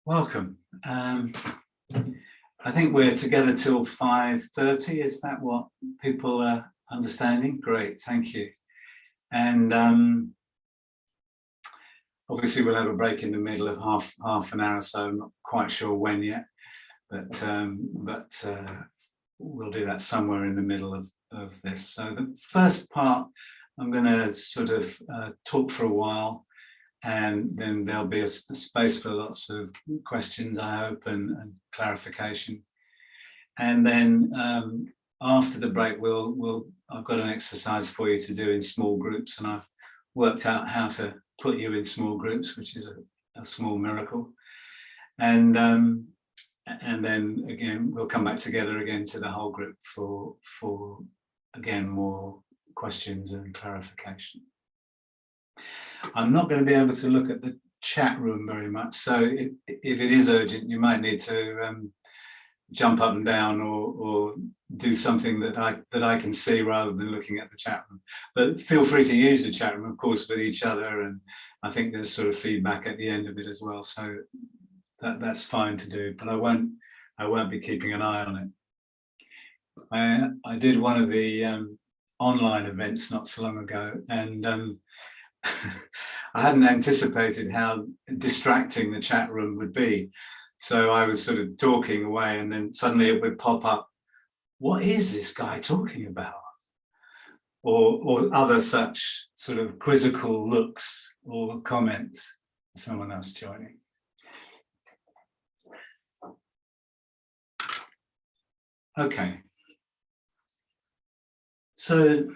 Welcome. I think we're together till 5:30. Is that what people are understanding? Great, thank you. And obviously we'll have a break in the middle of half an hour or so. I'm not quite sure when yet, but we'll do that somewhere in the middle of this. So the first part, I'm going to sort of talk for a while, and then there'll be a space for lots of questions, I hope, and clarification. And then after the break, I've got an exercise for you to do in small groups, and I've worked out how to put you in small groups, which is a small miracle. And then again, we'll come back together again to the whole group for again more questions and clarification. I'm not going to be able to look at the chat room very much, so if it is urgent, you might need to jump up and down or do something that I can see rather than looking at the chat room. But feel free to use the chat room, of course, with each other, and I think there's sort of feedback at the end of it as well, so that's fine to do. But I won't be keeping an eye on it. I did one of the online events not so long ago, and I hadn't anticipated how distracting the chat room would be. So I was sort of talking away, and then suddenly it would pop up, what is this guy talking about? Or other such sort of quizzical looks or comments, someone else joining. Okay. So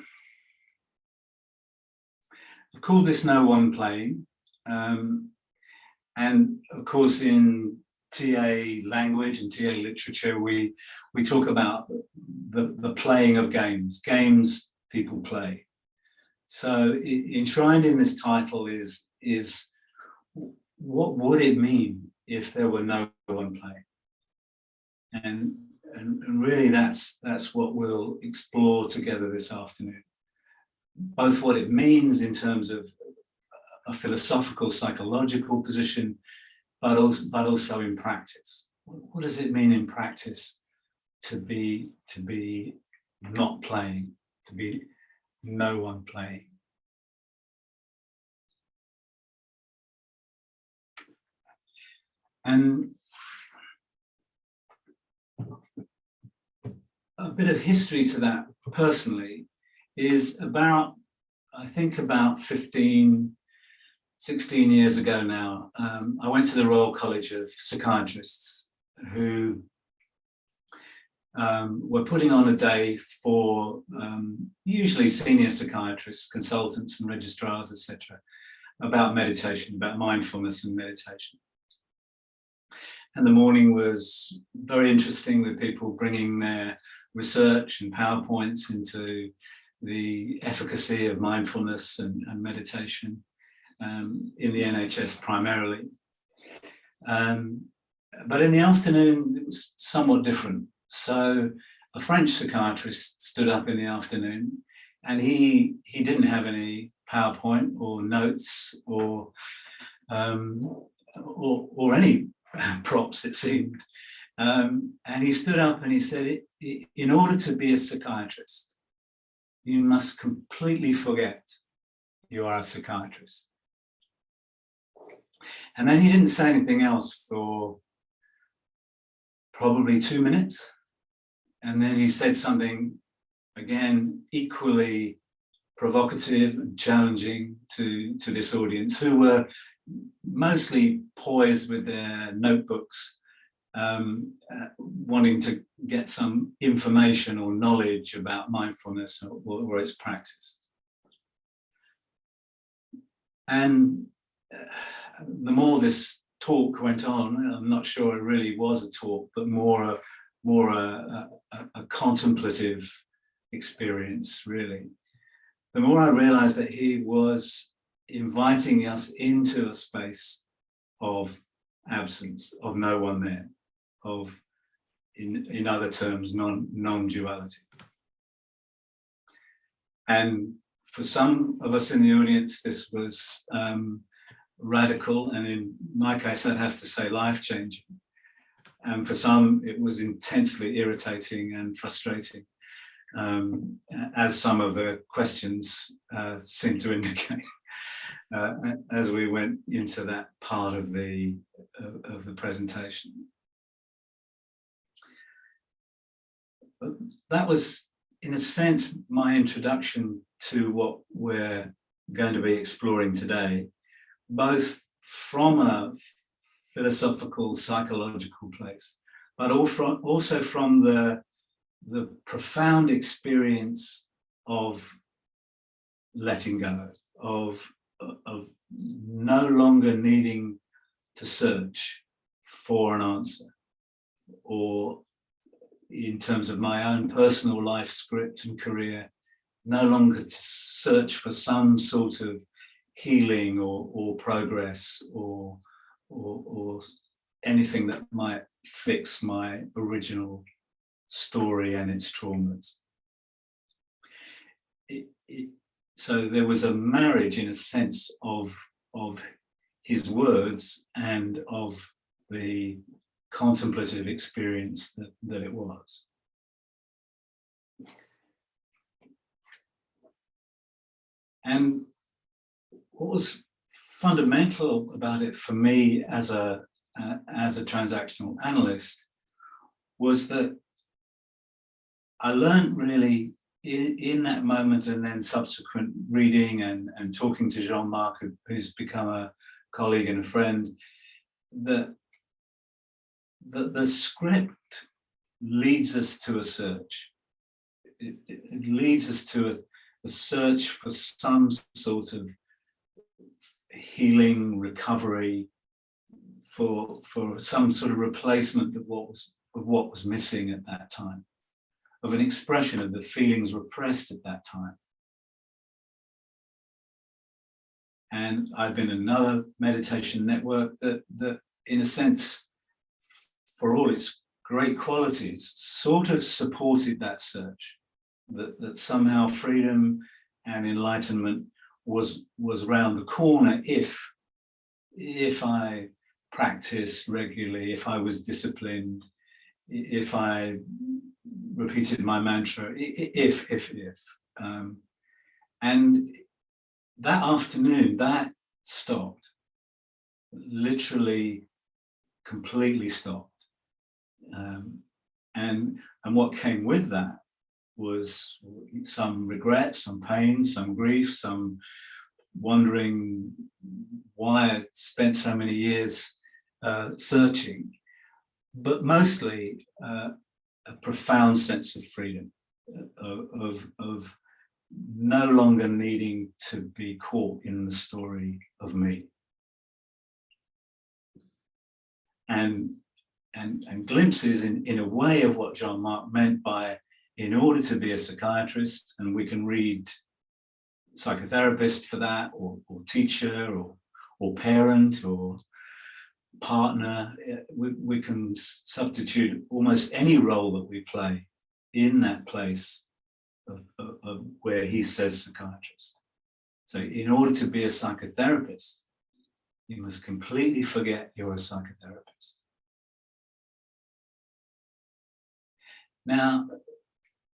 I've called this No One Playing, and of course in TA language and TA literature we talk about the playing of games people play. So enshrined in this title is what would it mean if there were no one playing? And really that's what we'll explore together this afternoon. Both what it means in terms of a philosophical, psychological position, but also in practice. What does it mean in practice to be not playing, to be no one playing? And a bit of history to that personally is I think about 15, 16 years ago now, I went to the Royal College of Psychiatrists, who were putting on a day for usually senior psychiatrists, consultants and registrars, etc., about meditation, about mindfulness and meditation. And the morning was very interesting, with people bringing their research and PowerPoints into the efficacy of mindfulness and meditation in the NHS primarily. But in the afternoon, it was somewhat different. So a French psychiatrist stood up in the afternoon, and he didn't have any PowerPoint or notes or any props, it seemed. And he stood up and he said, in order to be a psychiatrist, you must completely forget you are a psychiatrist. And then he didn't say anything else for probably 2 minutes. And then he said something, again, equally provocative and challenging to this audience, who were mostly poised with their notebooks, wanting to get some information or knowledge about mindfulness or its practice. And the more this talk went on, I'm not sure it really was a talk, but more a contemplative experience, really. The more I realized that he was inviting us into a space of absence, of no one there, of, in other terms, non-duality. And for some of us in the audience, this was radical, and in my case, I'd have to say life-changing. And for some, it was intensely irritating and frustrating, as some of the questions seem to indicate, as we went into that part of the presentation. But that was, in a sense, my introduction to what we're going to be exploring today, both from a philosophical, psychological place, but also from the profound experience of letting go, of no longer needing to search for an answer, or in terms of my own personal life script and career, no longer to search for some sort of healing or progress or anything that might fix my original story and its traumas. So there was a marriage, in a sense, of his words and of the contemplative experience that it was. And what was fundamental about it for me as a transactional analyst was that I learned really in that moment, and then subsequent reading and talking to Jean-Marc, who's become a colleague and a friend, that the script leads us to a search. It leads us to a search for some sort of healing, recovery, for some sort of replacement of what was missing at that time, of an expression of the feelings repressed at that time. And I've been in another meditation network that in a sense, for all its great qualities, sort of supported that search, that somehow freedom and enlightenment was round the corner if I practiced regularly, if I was disciplined, if I repeated my mantra, if. And that afternoon, that stopped, literally completely stopped. And what came with that was some regret, some pain, some grief, some wondering why I'd spent so many years searching, but mostly a profound sense of freedom, of no longer needing to be caught in the story of me. And glimpses in a way of what Jean-Marc meant by, in order to be a psychiatrist, and we can read psychotherapist for that, or teacher, or parent, or partner, we can substitute almost any role that we play in that place of where he says psychiatrist. So in order to be a psychotherapist, you must completely forget you're a psychotherapist. Now,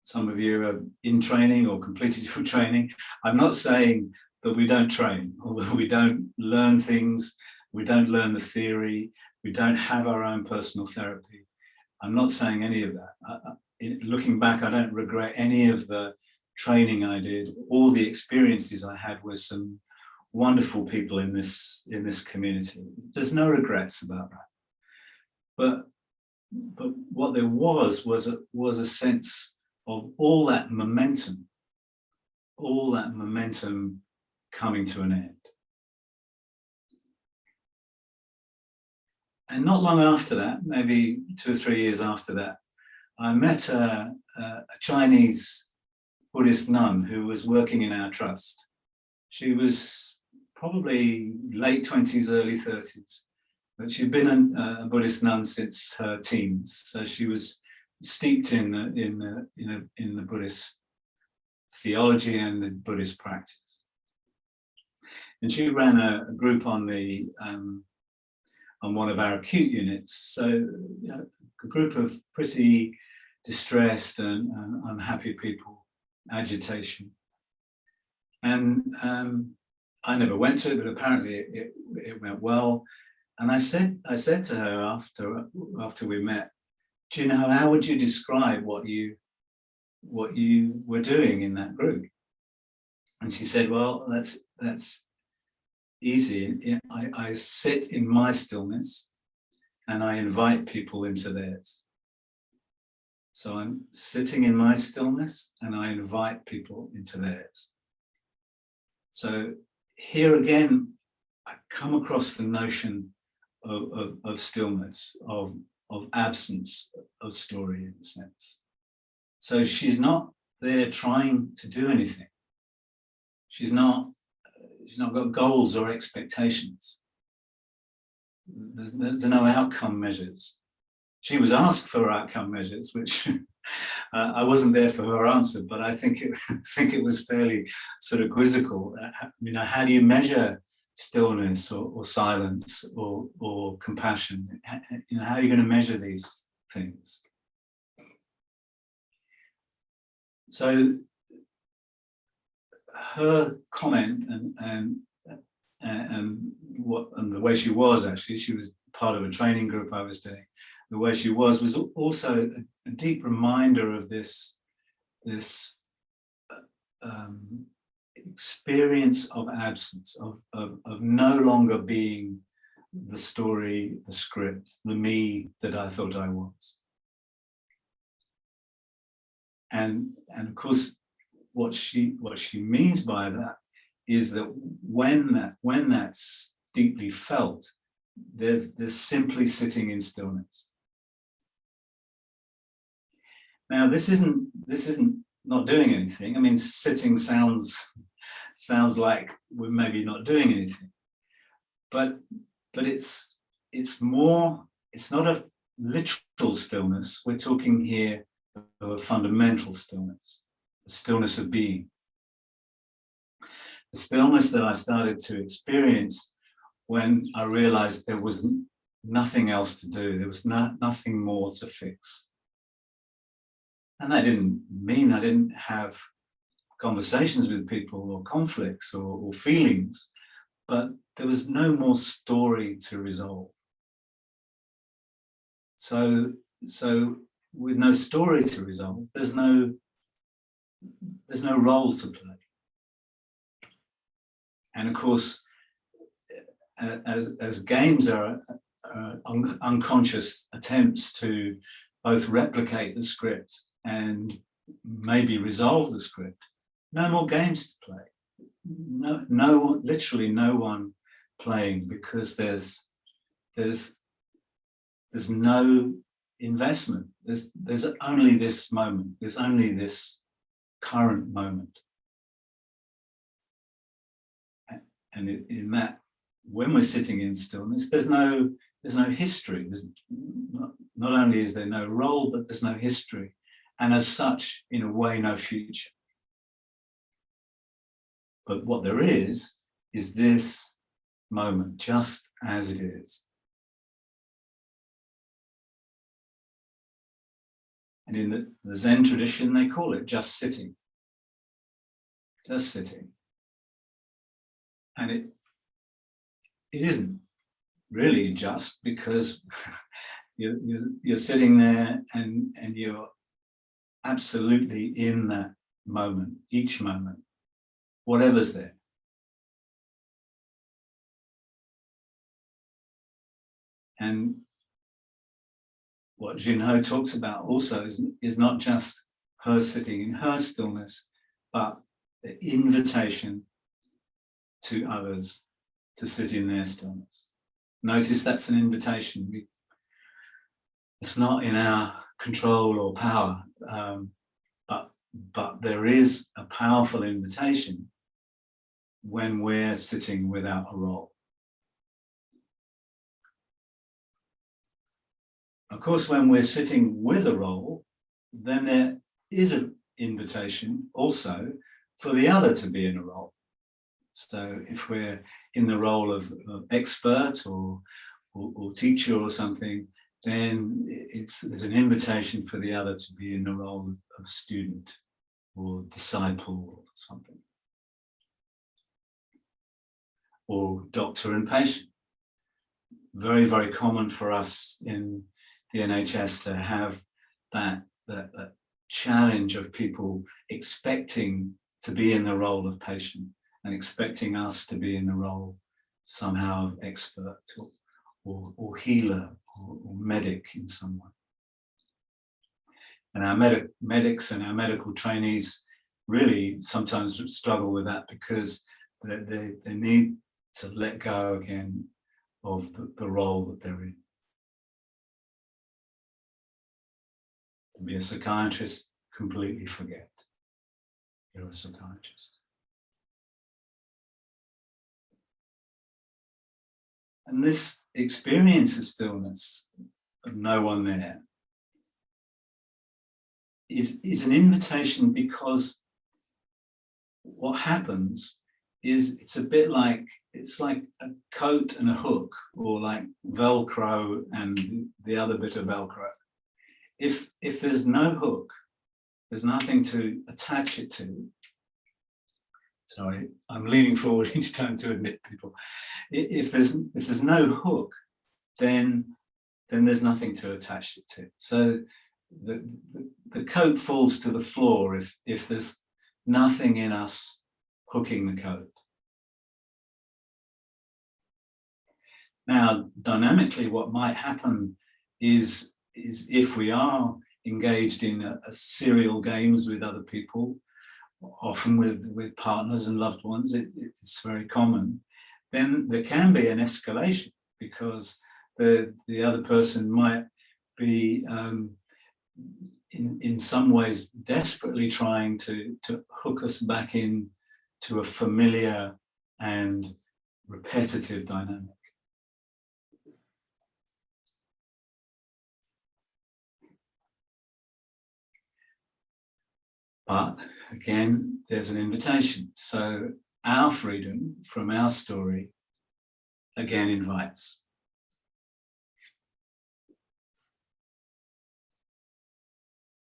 some of you are in training or completed your training. I'm not saying that we don't train, or that we don't learn things, we don't learn the theory, we don't have our own personal therapy. I'm not saying any of that. Looking back, I don't regret any of the training I did, all the experiences I had with some wonderful people in this community. There's no regrets about that. But what there was a sense of all that momentum coming to an end. And not long after that, maybe 2 or 3 years after that, I met a Chinese Buddhist nun who was working in our trust. She was probably late 20s, early 30s, but she'd been a Buddhist nun since her teens. So she was steeped in the Buddhist theology and the Buddhist practice. And she ran a group on the on one of our acute units. So you know, a group of pretty distressed and unhappy people, agitation. And I never went to it, but apparently it went well. And I said to her after we met, do you know, how would you describe what you were doing in that group? And she said, well, that's easy. I sit in my stillness and I invite people into theirs. So I'm sitting in my stillness and I invite people into theirs. So here again, I come across the notion of stillness, of absence of story in a sense. So she's not there trying to do anything. She's not got goals or expectations. There's no outcome measures. She was asked for outcome measures, which I wasn't there for her answer, but I think it was fairly sort of quizzical. You know, how do you measure stillness or silence or compassion? You know, how are you going to measure these things? So her comment and the way she was, actually, she was part of a training group I was doing. The way she was also a deep reminder of this experience of absence, of no longer being the story, the script, the me that I thought I was. And of course, what she means by that is that when that's deeply felt, there's simply sitting in stillness. Now, this isn't not doing anything. I mean, sitting sounds like we're maybe not doing anything, but it's more. It's not a literal stillness. We're talking here of a fundamental stillness, the stillness of being. The stillness that I started to experience when I realized there was nothing else to do. There was nothing more to fix. And that didn't mean I didn't have conversations with people or conflicts or feelings, but there was no more story to resolve. So with no story to resolve, there's no role to play. And of course, as games are unconscious attempts to both replicate the script and maybe resolve the script, no more games to play. No, literally no one playing, because there's no investment. There's only this moment. There's only this current moment. And in that, when we're sitting in stillness, there's no history. There's not only is there no role, but there's no history. And as such, in a way, no future. But what there is this moment, just as it is. And in the Zen tradition, they call it just sitting. Just sitting. And it isn't really just, because you're sitting there and you're absolutely in that moment, each moment, whatever's there. And what Jinho talks about also is not just her sitting in her stillness, but the invitation to others to sit in their stillness. Notice that's an invitation. It's not in our control or power, but there is a powerful invitation when we're sitting without a role. Of course, when we're sitting with a role, then there is an invitation also for the other to be in a role. So if we're in the role of expert or teacher or something, then there's an invitation for the other to be in the role of student or disciple or something. Or doctor and patient. Very, very common for us in the NHS to have that challenge of people expecting to be in the role of patient and expecting us to be in the role somehow of expert or healer or medic in some way. And our medics and our medical trainees really sometimes struggle with that because they need to let go again of the role that they're in. To be a psychiatrist, completely forget you're a psychiatrist. And this experience of stillness, of no one there, is an invitation, because what happens is it's a bit like, it's like a coat and a hook, or like Velcro and the other bit of Velcro. If there's no hook, there's nothing to attach it to. Sorry, I'm leaning forward each time to admit people. If there's no hook, then there's nothing to attach it to. So the coat falls to the floor if there's nothing in us hooking the coat. Now, dynamically, what might happen is if we are engaged in a serial games with other people, often with partners and loved ones, it's very common, then there can be an escalation, because the other person might be in some ways desperately trying to hook us back in to a familiar and repetitive dynamic. But again, there's an invitation. So our freedom from our story again invites.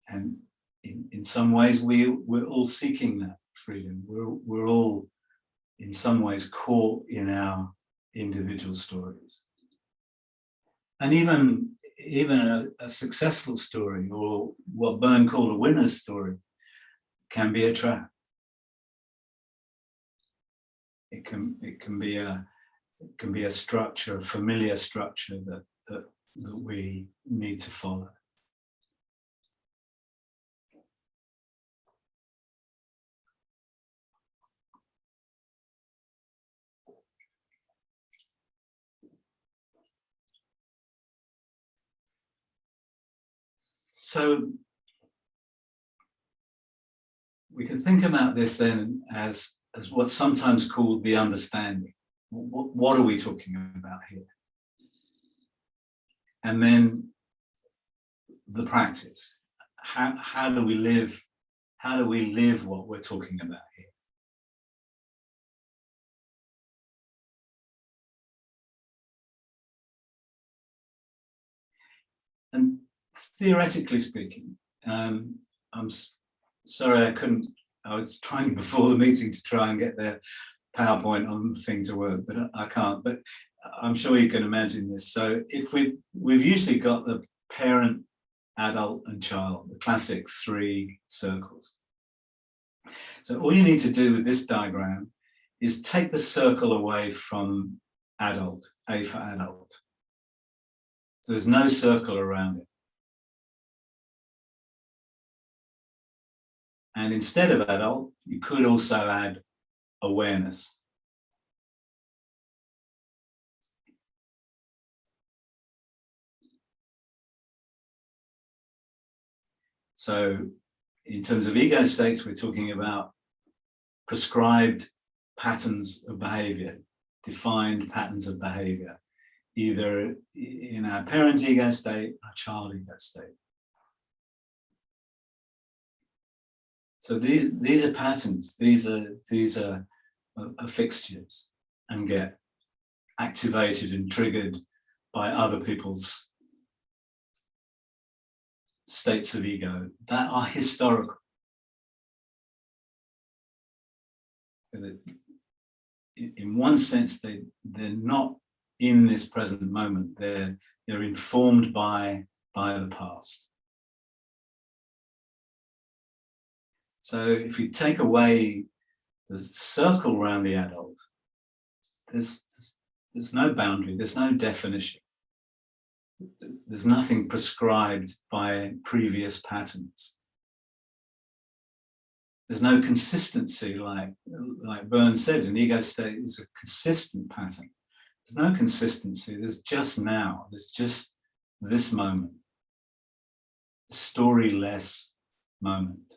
And in some ways, we're all seeking that freedom. We're all in some ways caught in our individual stories. And even a successful story, or what Byrne called a winner's story, can be a trap. It can be a structure, a familiar structure that we need to follow. So we can think about this then as what's sometimes called the understanding. What are we talking about here? And then the practice. How do we live? How do we live what we're talking about here? And theoretically speaking, I'm sorry I was trying before the meeting to try and get the PowerPoint on the thing to work, but I can't. But I'm sure you can imagine this. So if we've usually got the parent, adult and child, the classic 3 circles. So all you need to do with this diagram is take the circle away from adult, A for adult. So there's no circle around it. And instead of adult, you could also add awareness. So in terms of ego states, we're talking about prescribed patterns of behavior, defined patterns of behavior, either in our parent ego state or child ego state. So these are patterns. These are are fixtures and get activated and triggered by other people's states of ego that are historical. In one sense, they're not in this present moment. They're informed by the past. So if you take away the circle around the adult, there's no boundary, there's no definition. There's nothing prescribed by previous patterns. There's no consistency, like Burns said, an ego state is a consistent pattern. There's no consistency, there's just now, there's just this moment, the storyless moment.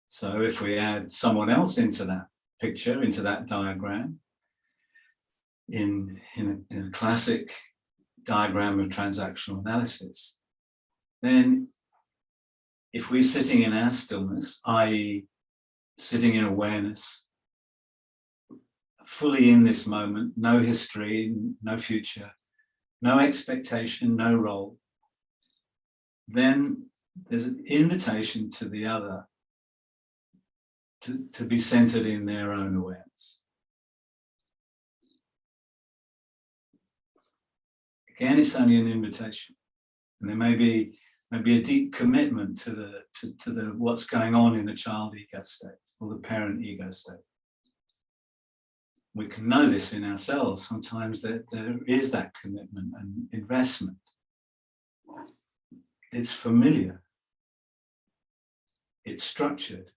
So if we add someone else into that picture, into that diagram, in a classic diagram of transactional analysis, then if we're sitting in our stillness, i.e. sitting in awareness, fully in this moment, no history, no future, no expectation, no role, then there's an invitation to the other to be centered in their own awareness. Again, it's only an invitation, and there may be a deep commitment to the what's going on in the child ego state or the parent ego state. We can know this in ourselves. Sometimes there is that commitment and investment. It's familiar. It's structured.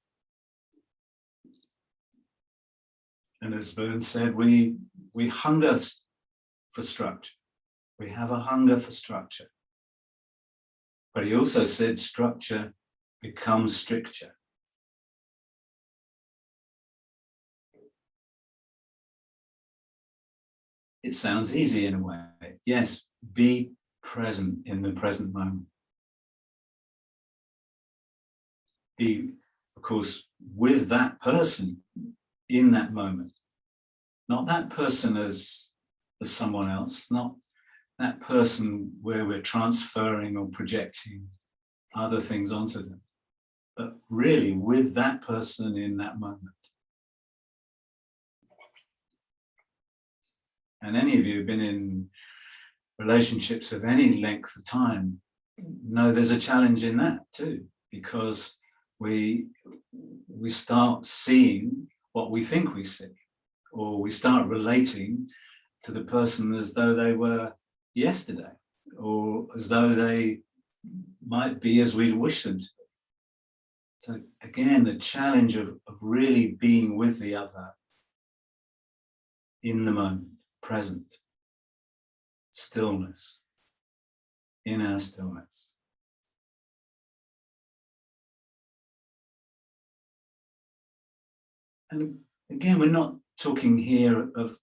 And as Burns said, we hunger for structure. We have a hunger for structure. But he also said structure becomes stricture. It sounds easy in a way. Yes, be present in the present moment. Be, of course, with that person in that moment. Not that person as someone else, not that person where we're transferring or projecting other things onto them, but really with that person in that moment. And any of you who've been in relationships of any length of time know there's a challenge in that too, because we start seeing what we think we see, or we start relating to the person as though they were yesterday, or as though they might be as we wish them to be. So again, the challenge of really being with the other in the moment, present, stillness, in our stillness. And again, we're not talking here of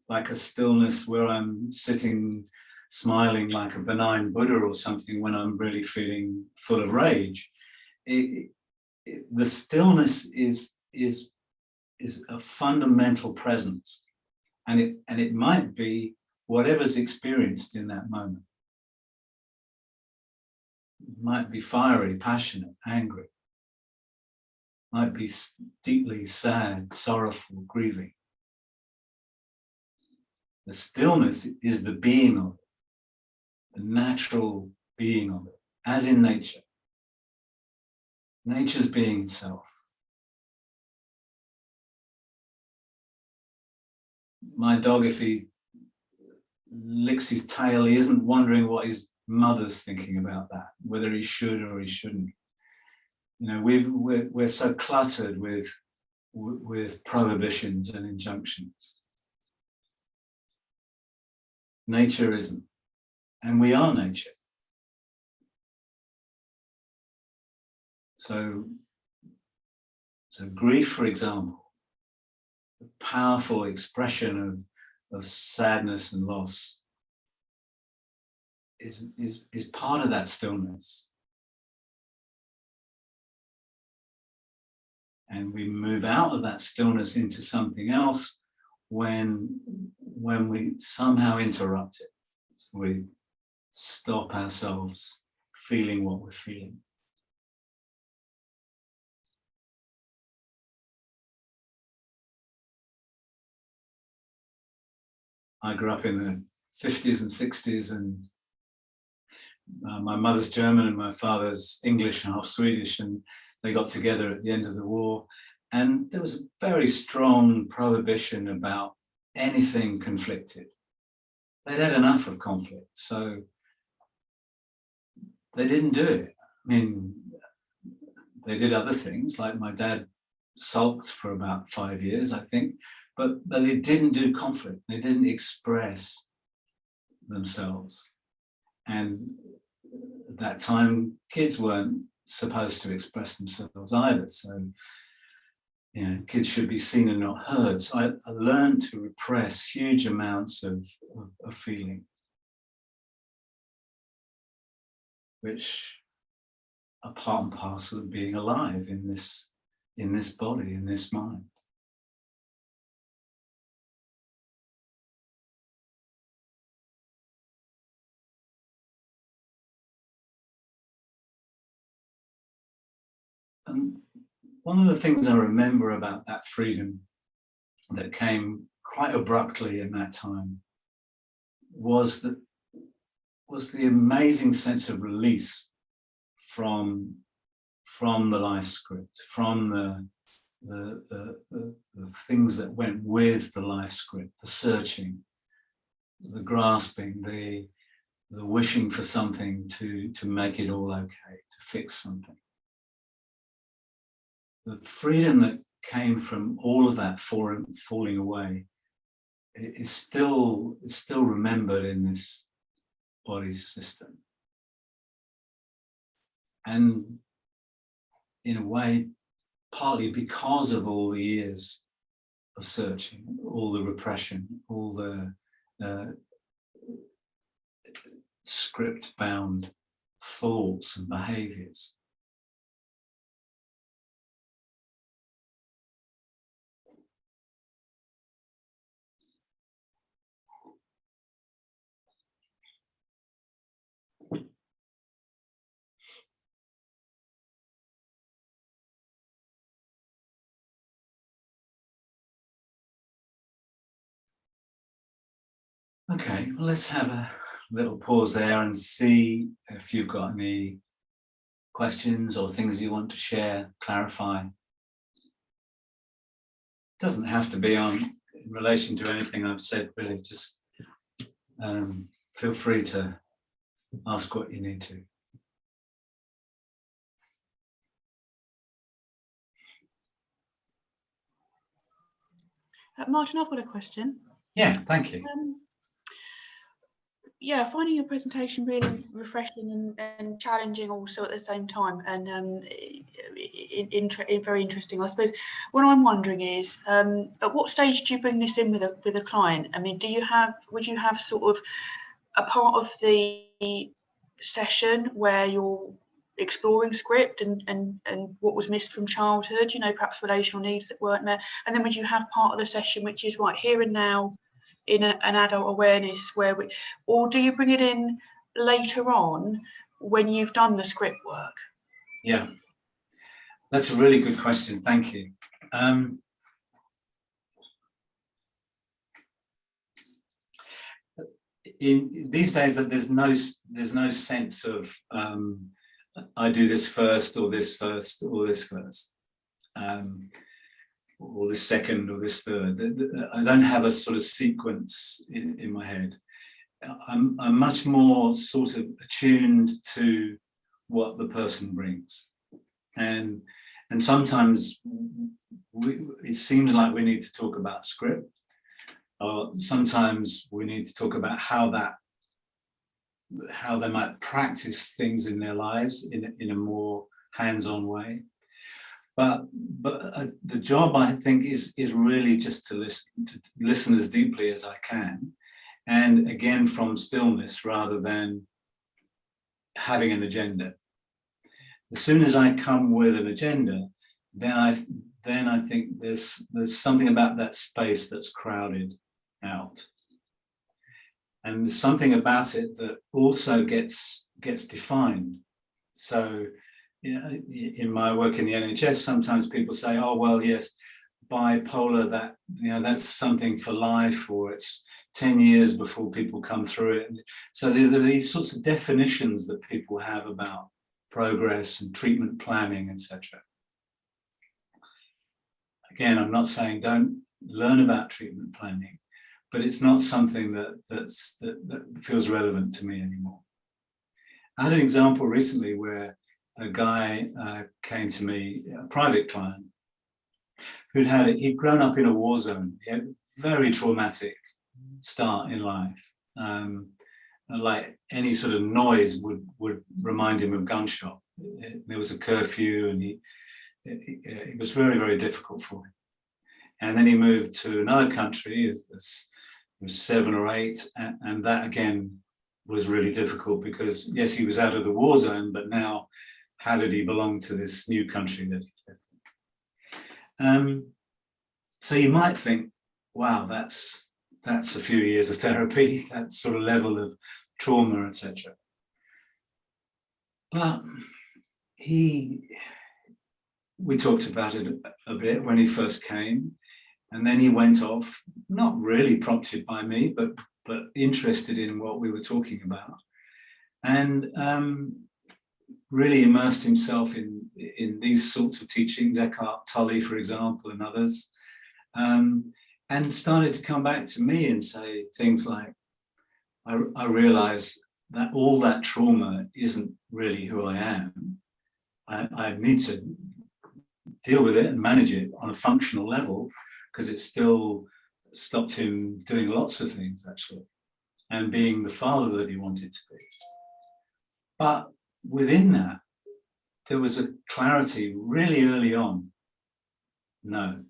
like a stillness where I'm sitting smiling like a benign Buddha or something when I'm really feeling full of rage. The stillness is a fundamental presence, and it might be whatever's experienced in that moment. It might be fiery, passionate, angry. Might be deeply sad, sorrowful, grieving. The stillness is the being of it, the natural being of it, as in nature. Nature's being itself. My dog, if he licks his tail, he isn't wondering what his mother's thinking about that, whether he should or he shouldn't. You know, we're so cluttered with prohibitions and injunctions. Nature isn't, and we are nature. So grief, for example, the powerful expression of sadness and loss is part of that stillness. And we move out of that stillness into something else when we somehow interrupt it. So we stop ourselves feeling what we're feeling. I grew up in the 50s and 60s, and my mother's German and my father's English and half Swedish, and they got together at the end of the war. And there was a very strong prohibition about anything conflicted. They'd had enough of conflict, so they didn't do it. I mean, they did other things, like my dad sulked for about 5 years, I think, but they didn't do conflict. They didn't express themselves. And at that time, kids weren't supposed to express themselves either. So, you know, kids should be seen and not heard. So I learned to repress huge amounts of feeling, which are part and parcel of being alive in this body, in this mind. And one of the things I remember about that freedom that came quite abruptly in that time was the amazing sense of release from the life script, from the things that went with the life script, the searching, the grasping, the wishing for something to make it all okay, to fix something. The freedom that came from all of that falling away is still remembered in this body's system. And in a way, partly because of all the years of searching, all the repression, all the script-bound thoughts and behaviors. Okay, well, let's have a little pause there and see if you've got any questions or things you want to share, clarify. It doesn't have to be in relation to anything I've said, really. Just feel free to ask what you need to. Martin, I've got a question. Yeah, thank you. Yeah, finding your presentation really refreshing and challenging also at the same time, and very interesting. I suppose what I'm wondering is, at what stage do you bring this in with a client? I mean, would you have sort of a part of the session where you're exploring script and what was missed from childhood, you know, perhaps relational needs that weren't met, and then would you have part of the session which is right here and now in an adult awareness, or do you bring it in later on when you've done the script work? Yeah, that's a really good question. Thank you. In these days, that there's no sense of I do this first, or this first, or this first, or this second, or this third. I don't have a sort of sequence in my head. I'm much more sort of attuned to what the person brings, and sometimes it seems like we need to talk about script, or sometimes we need to talk about how they might practice things in their lives in a more hands-on way. But the job, I think, is really just to listen as deeply as I can, and again from stillness rather than having an agenda. As soon as I come with an agenda, then then I think there's something about that space that's crowded out. And there's something about it that also gets defined. So, you know, in my work in the NHS, sometimes people say, oh, well, yes, bipolar, that, you know, that's something for life, or it's 10 years before people come through it. So there are these sorts of definitions that people have about progress and treatment planning, etc. Again, I'm not saying don't learn about treatment planning, but it's not something that feels relevant to me anymore. I had an example recently where a guy came to me, a private client, he'd grown up in a war zone. He had a very traumatic start in life. Like any sort of noise would remind him of gunshot. There was a curfew, and it was very, very difficult for him. And then he moved to another country, he was 7 or 8, and that again was really difficult, because yes, he was out of the war zone, but now how did he belong to this new country that he lived in? So you might think, wow, that's a few years of therapy, that sort of level of trauma, etc. But we talked about it a bit when he first came, and then he went off, not really prompted by me, but interested in what we were talking about, and really immersed himself in these sorts of teachings, Eckhart Tolle, for example, and others, and started to come back to me and say things like, I realize that all that trauma isn't really who I am. I need to deal with it and manage it on a functional level, because it still stopped him doing lots of things, actually, and being the father that he wanted to be. But within that, there was a clarity really early on. No,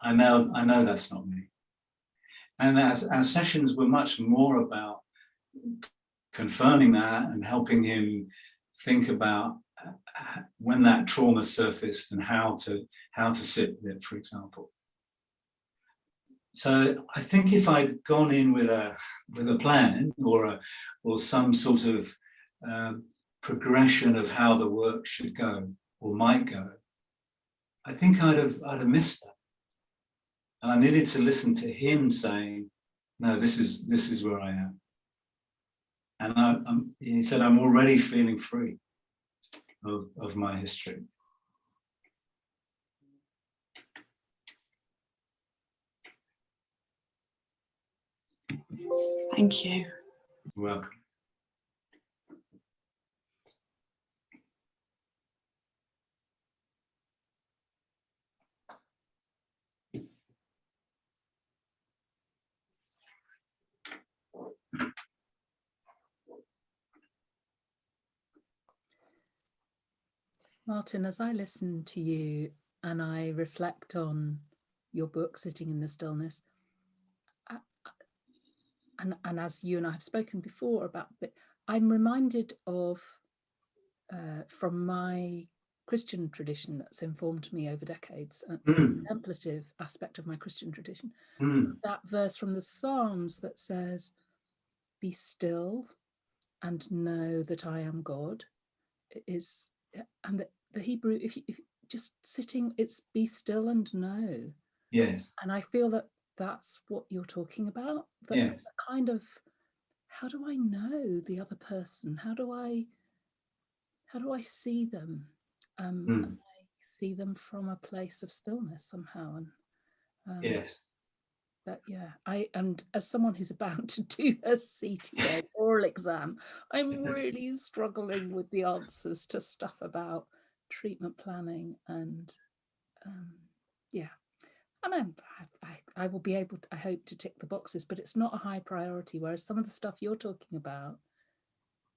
I know that's not me. And our sessions were much more about confirming that and helping him think about when that trauma surfaced and how to sit with it, for example. So I think if I'd gone in with a plan or some sort of progression of how the work should go or might go, I think I'd have missed that. And I needed to listen to him saying, no, this is where I am. And he said, I'm already feeling free of my history. Thank you. You're welcome. Martin, as I listen to you and I reflect on your book, Sitting in the Stillness, and as you and I have spoken before about, but I'm reminded of, from my Christian tradition that's informed me over decades, the contemplative aspect of my Christian tradition, that verse from the Psalms that says, be still and know that I am God, is, and the Hebrew, if just sitting, it's be still and know. Yes. And I feel that that's what you're talking about. That yes. Kind of, how do I know the other person? How do I see them? And I see them from a place of stillness somehow. And yes. But yeah, and as someone who's about to do a CTA oral exam, I'm really struggling with the answers to stuff about treatment planning, and yeah, and I will be able to, I hope, to tick the boxes, but it's not a high priority, whereas some of the stuff you're talking about,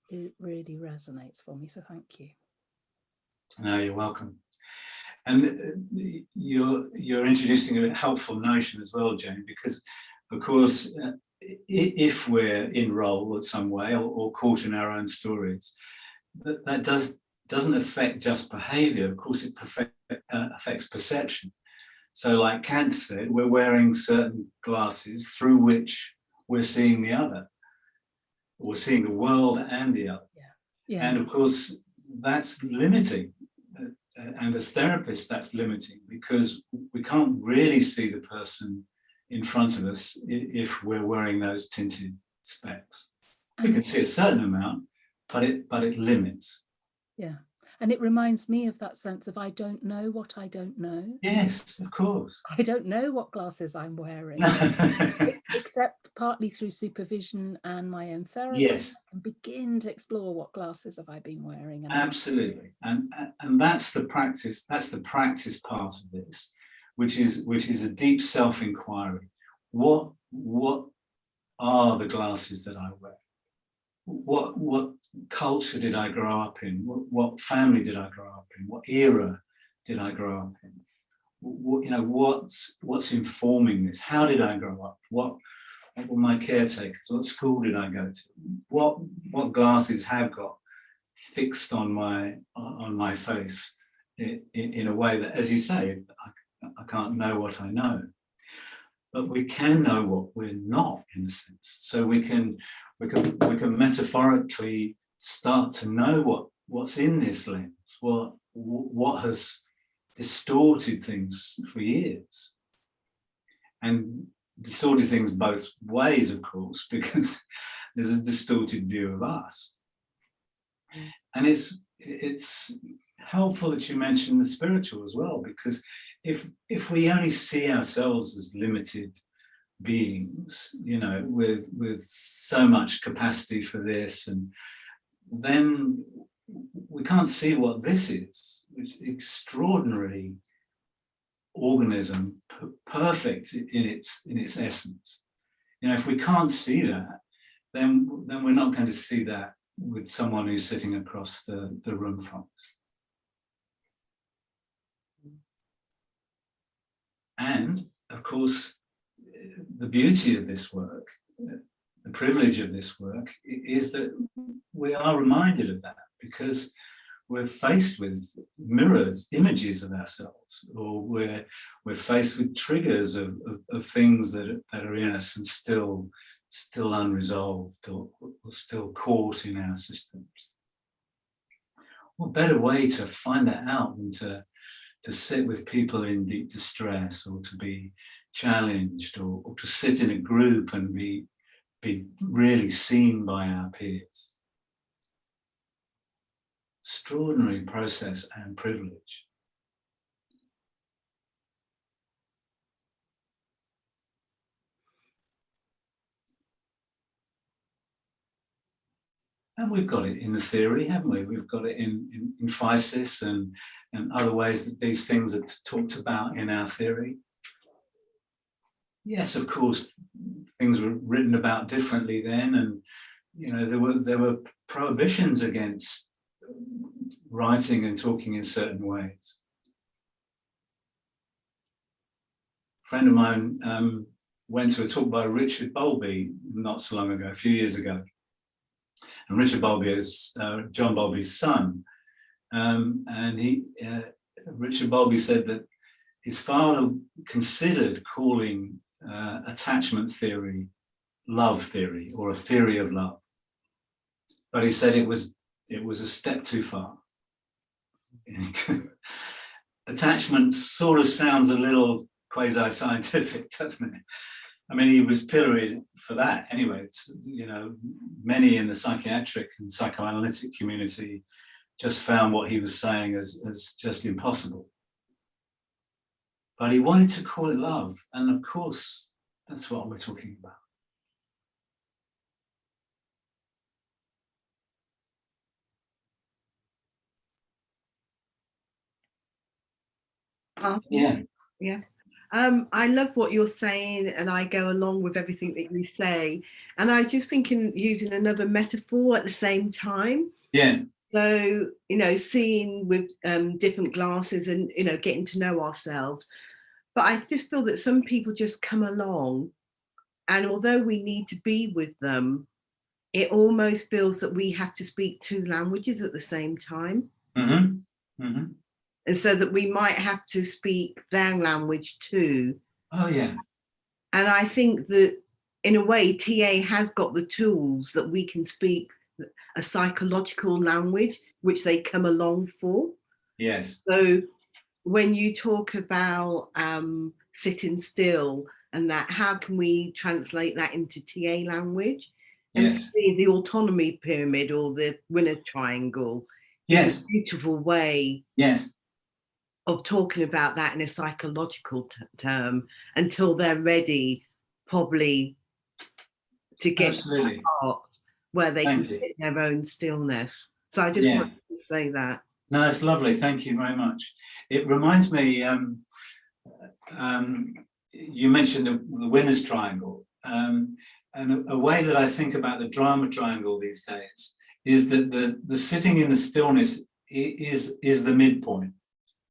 it really resonates for me, so thank you. No, you're welcome. And you're introducing a helpful notion as well, Jane, because of course, if we're in role in some way or caught in our own stories, that doesn't affect just behaviour. Of course, it affects perception. So like Kant said, we're wearing certain glasses through which we're seeing the other. We're seeing the world and the other. Yeah. And of course, that's limiting. And as therapists, that's limiting because we can't really see the person in front of us if we're wearing those tinted specs. We can see a certain amount, but it limits. Yeah. And it reminds me of that sense of I don't know what I don't know. Yes, of course. I don't know what glasses I'm wearing, except partly through supervision and my own therapy. Yes. I can begin to explore what glasses have I been wearing. And absolutely. And that's the practice. That's the practice part of this, which is a deep self-inquiry. What are the glasses that I wear? What culture did I grow up in? What family did I grow up in? What era did I grow up in? What's informing this? How did I grow up? What were my caretakers? What school did I go to? What glasses have got fixed on my face in a way that, as you say, I can't know what I know. But we can know what we're not, in a sense. So we can metaphorically start to know what's in this lens, what has distorted things for years, and distorted things both ways, of course, because there's a distorted view of us. And it's helpful that you mention the spiritual as well, because if we only see ourselves as limited beings, with so much capacity for this, and then we can't see what this is, which is extraordinary organism, perfect in its essence. If we can't see that, then we're not going to see that with someone who's sitting across the room from us. And of course, the beauty of this work, the privilege of this work, is that we are reminded of that, because we're faced with mirrors, images of ourselves, or we're faced with triggers of things that are in us and still unresolved, or still caught in our systems. What better way to find that out than to sit with people in deep distress, or to be challenged, or to sit in a group and be really seen by our peers. Extraordinary process and privilege. And we've got it in the theory, haven't we? We've got it in physis and other ways that these things are talked about in our theory. Yes, of course, things were written about differently then, and there were prohibitions against writing and talking in certain ways. A friend of mine went to a talk by Richard Bowlby not so long ago, a few years ago. And Richard Bowlby is John Bowlby's son. And Richard Bowlby said that his father considered calling attachment theory love theory, or a theory of love. But he said it was a step too far. Attachment sort of sounds a little quasi-scientific, doesn't it? I mean, he was pilloried for that anyway. Many in the psychiatric and psychoanalytic community just found what he was saying as just impossible. But he wanted to call it love, and of course, that's what we're talking about. Yeah. I love what you're saying, and I go along with everything that you say. And I just thinking using another metaphor at the same time. Yeah. So, seeing with different glasses and, getting to know ourselves. But I just feel that some people just come along, and although we need to be with them, it almost feels that we have to speak two languages at the same time. Mm-hmm. Mm-hmm. And so that we might have to speak their language too. Oh, yeah. And I think that in a way, TA has got the tools that we can speak a psychological language, which they come along for. Yes. So when you talk about sitting still and that, how can we translate that into TA language? And Yes. the autonomy pyramid or the winner triangle Yes. is a beautiful way Yes. of talking about that in a psychological term until they're ready, probably, to get to that part where they can sit in their own stillness. So I just wanted to say that. No, it's lovely. Thank you very much. It reminds me, you mentioned the winner's triangle. And a way that I think about the drama triangle these days is that the sitting in the stillness is the midpoint.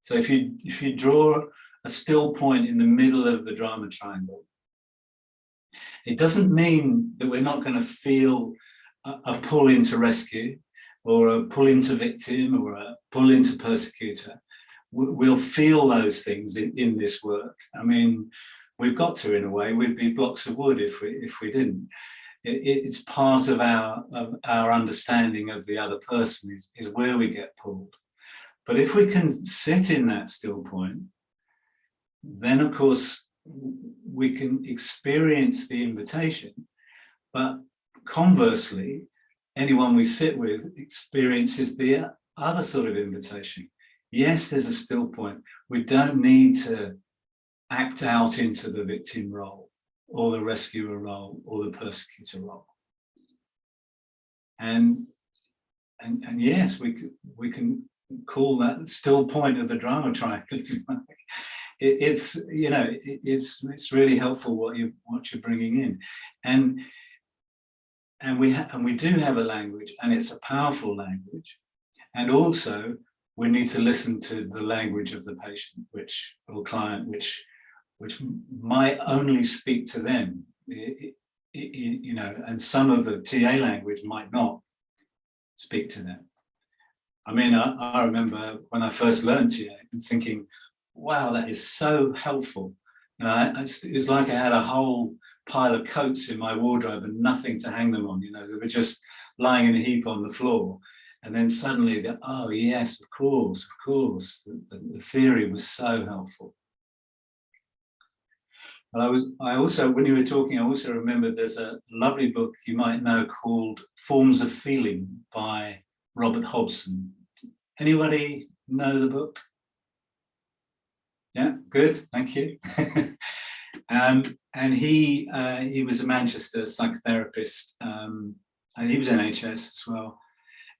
So if you draw a still point in the middle of the drama triangle, it doesn't mean that we're not going to feel a pull into rescue or a pull into victim or a pull into persecutor. We'll feel those things in this work. I mean, we've got to, in a way. We'd be blocks of wood if we didn't. It's part of our understanding of the other person is where we get pulled. But if we can sit in that still point, then of course we can experience the invitation. But conversely, anyone we sit with experiences the other sort of invitation. Yes, there's a still point. We don't need to act out into the victim role or the rescuer role or the persecutor role. And yes, we can call that still point of the drama triangle. It's you know it's really helpful what you're bringing in, and we do have a language, and it's a powerful language, and also we need to listen to the language of the patient, or client, which might only speak to them, you know, and some of the TA language might not speak to them. I mean, I remember when I first learned TA and thinking, wow, that is so helpful. You know, it was like I had a whole pile of coats in my wardrobe and nothing to hang them on. You know, they were just lying in a heap on the floor. And then suddenly, oh yes, of course. The theory was so helpful. But I also, when you were talking, I also remembered there's a lovely book you might know called Forms of Feeling by Robert Hobson. Anybody know the book? Yeah, good, thank you. And he was a Manchester psychotherapist, and he was NHS as well.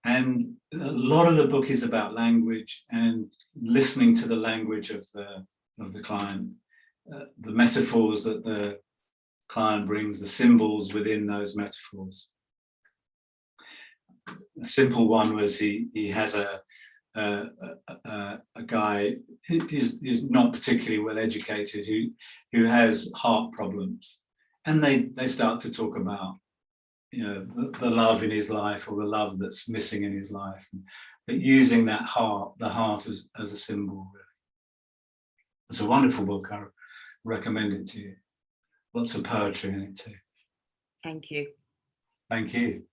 And a lot of the book is about language and listening to the language of the client, the metaphors that the client brings, the symbols within those metaphors. A simple one was he has a guy who's not particularly well educated, who has heart problems, and they start to talk about, you know, the love in his life or the love that's missing in his life, but using that the heart as a symbol. Really, it's a wonderful book. I recommend it to you. Lots of poetry in it too. Thank you. Thank you.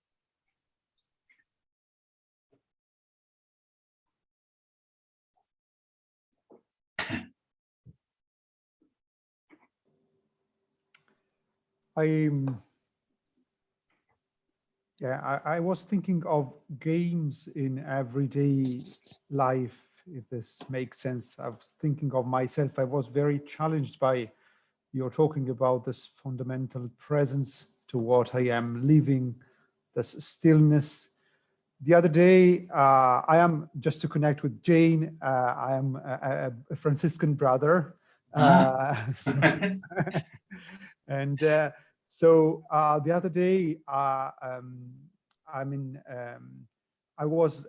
I was thinking of games in everyday life, if this makes sense. I was thinking of myself. I was very challenged by you're talking about this fundamental presence to what I am living, this stillness. The other day, I am, just to connect with Jane, I am a Franciscan brother. And so the other day, I was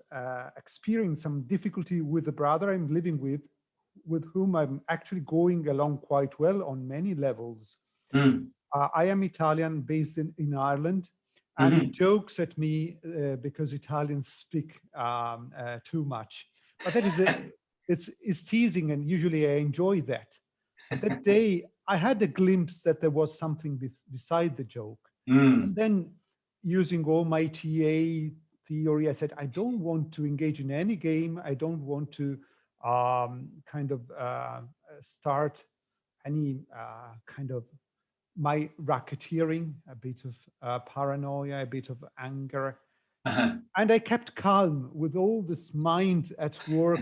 experiencing some difficulty with a brother I'm living with whom I'm actually going along quite well on many levels. I am Italian, based in Ireland, and he jokes at me because Italians speak too much. But that is it's teasing, and usually I enjoy that. That day, I had a glimpse that there was something beside the joke. And then, using all my TA theory, I said, I don't want to engage in any game. I don't want to start any kind of my racketeering, a bit of paranoia, a bit of anger. And I kept calm with all this mind at work,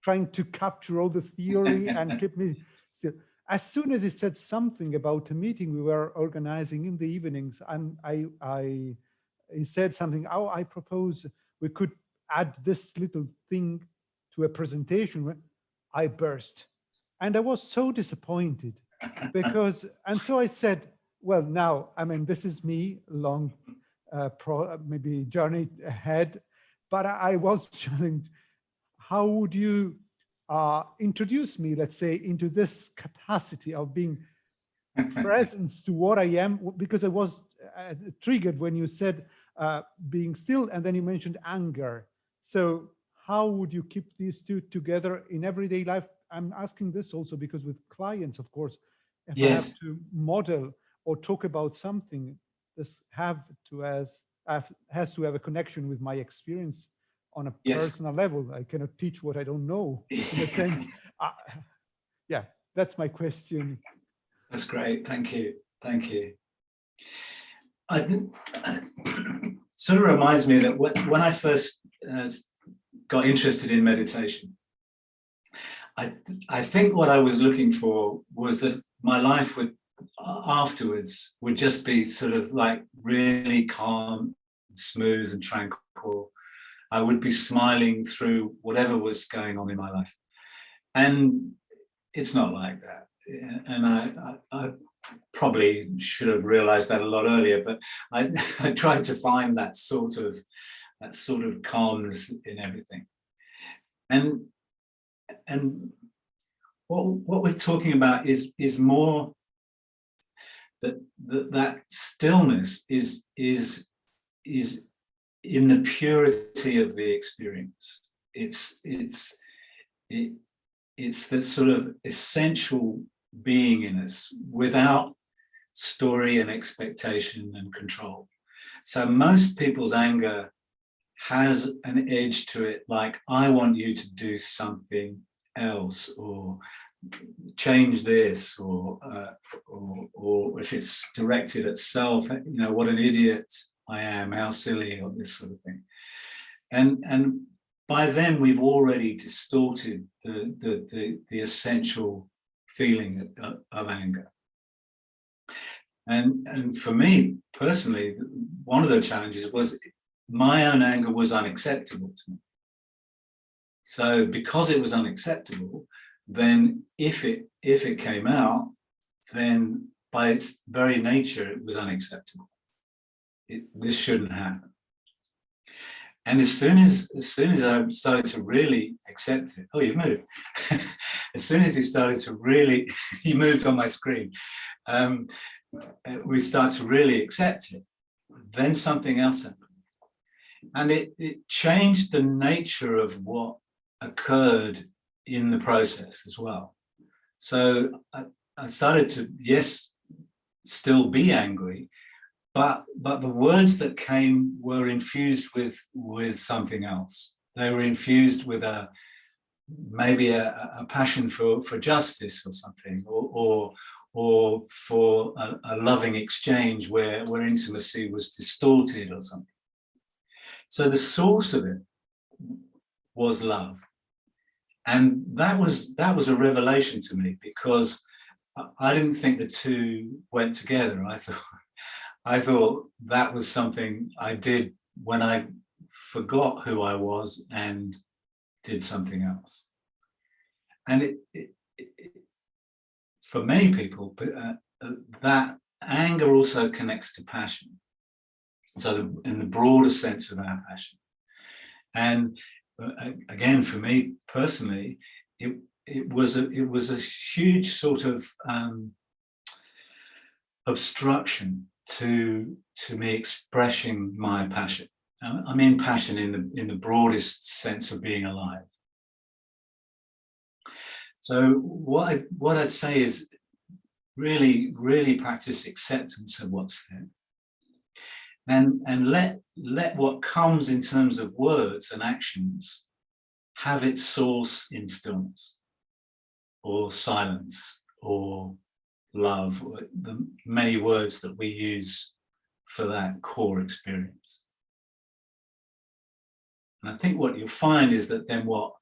trying to capture all the theory and keep me still. As soon as he said something about a meeting we were organizing in the evenings, he said something, oh, I propose we could add this little thing to a presentation. I burst. And I was so disappointed because, and so I said, well, now, I mean, this is me, long, maybe journey ahead, but I was challenged. How would you introduce me, let's say, into this capacity of being presence to what I am? Because I was triggered when you said being still, and then you mentioned anger. So how would you keep these two together in everyday life? I'm asking this also because with clients, of course, if I have to model or talk about something, this has to have a connection with my experience on a personal level. I cannot teach what I don't know, in a sense. Yeah, that's my question. That's great. Thank you. Thank you. Sort of reminds me that when I first got interested in meditation, I think what I was looking for was that my life would afterwards would just be sort of like really calm, smooth and tranquil. I would be smiling through whatever was going on in my life. And it's not like that. And I probably should have realized that a lot earlier, but I tried to find that sort of calmness in everything. And what we're talking about is more that stillness is in the purity of the experience. It's that sort of essential being in us without story and expectation and control. So most people's anger has an edge to it, like, I want you to do something else, or change this, or if it's directed at self, you know, what an idiot I am, how silly, or this sort of thing. And by then we've already distorted the essential feeling of anger. And for me personally, one of the challenges was my own anger was unacceptable to me. So because it was unacceptable, then if it came out, then by its very nature it was unacceptable. This shouldn't happen. And as soon as I started to really accept it, oh, you've moved. As soon as you started to really, you moved on my screen. We start to really accept it, then something else happened. And it changed the nature of what occurred in the process as well. So I started to, yes, still be angry, but the words that came were infused with something else. They were infused with maybe a passion for justice or something, or for a loving exchange where intimacy was distorted or something. So the source of it was love. And that was a revelation to me, because I didn't think the two went together. I thought that was something I did when I forgot who I was and did something else. And for many people, that anger also connects to passion. So in the broader sense of our passion. And again, for me personally, it was a huge sort of obstruction to me expressing my passion. I mean passion in the broadest sense of being alive. So what I'd say is really practice acceptance of what's there. And let what comes in terms of words and actions have its source in stillness or silence or love, or the many words that we use for that core experience. And I think what you'll find is that then what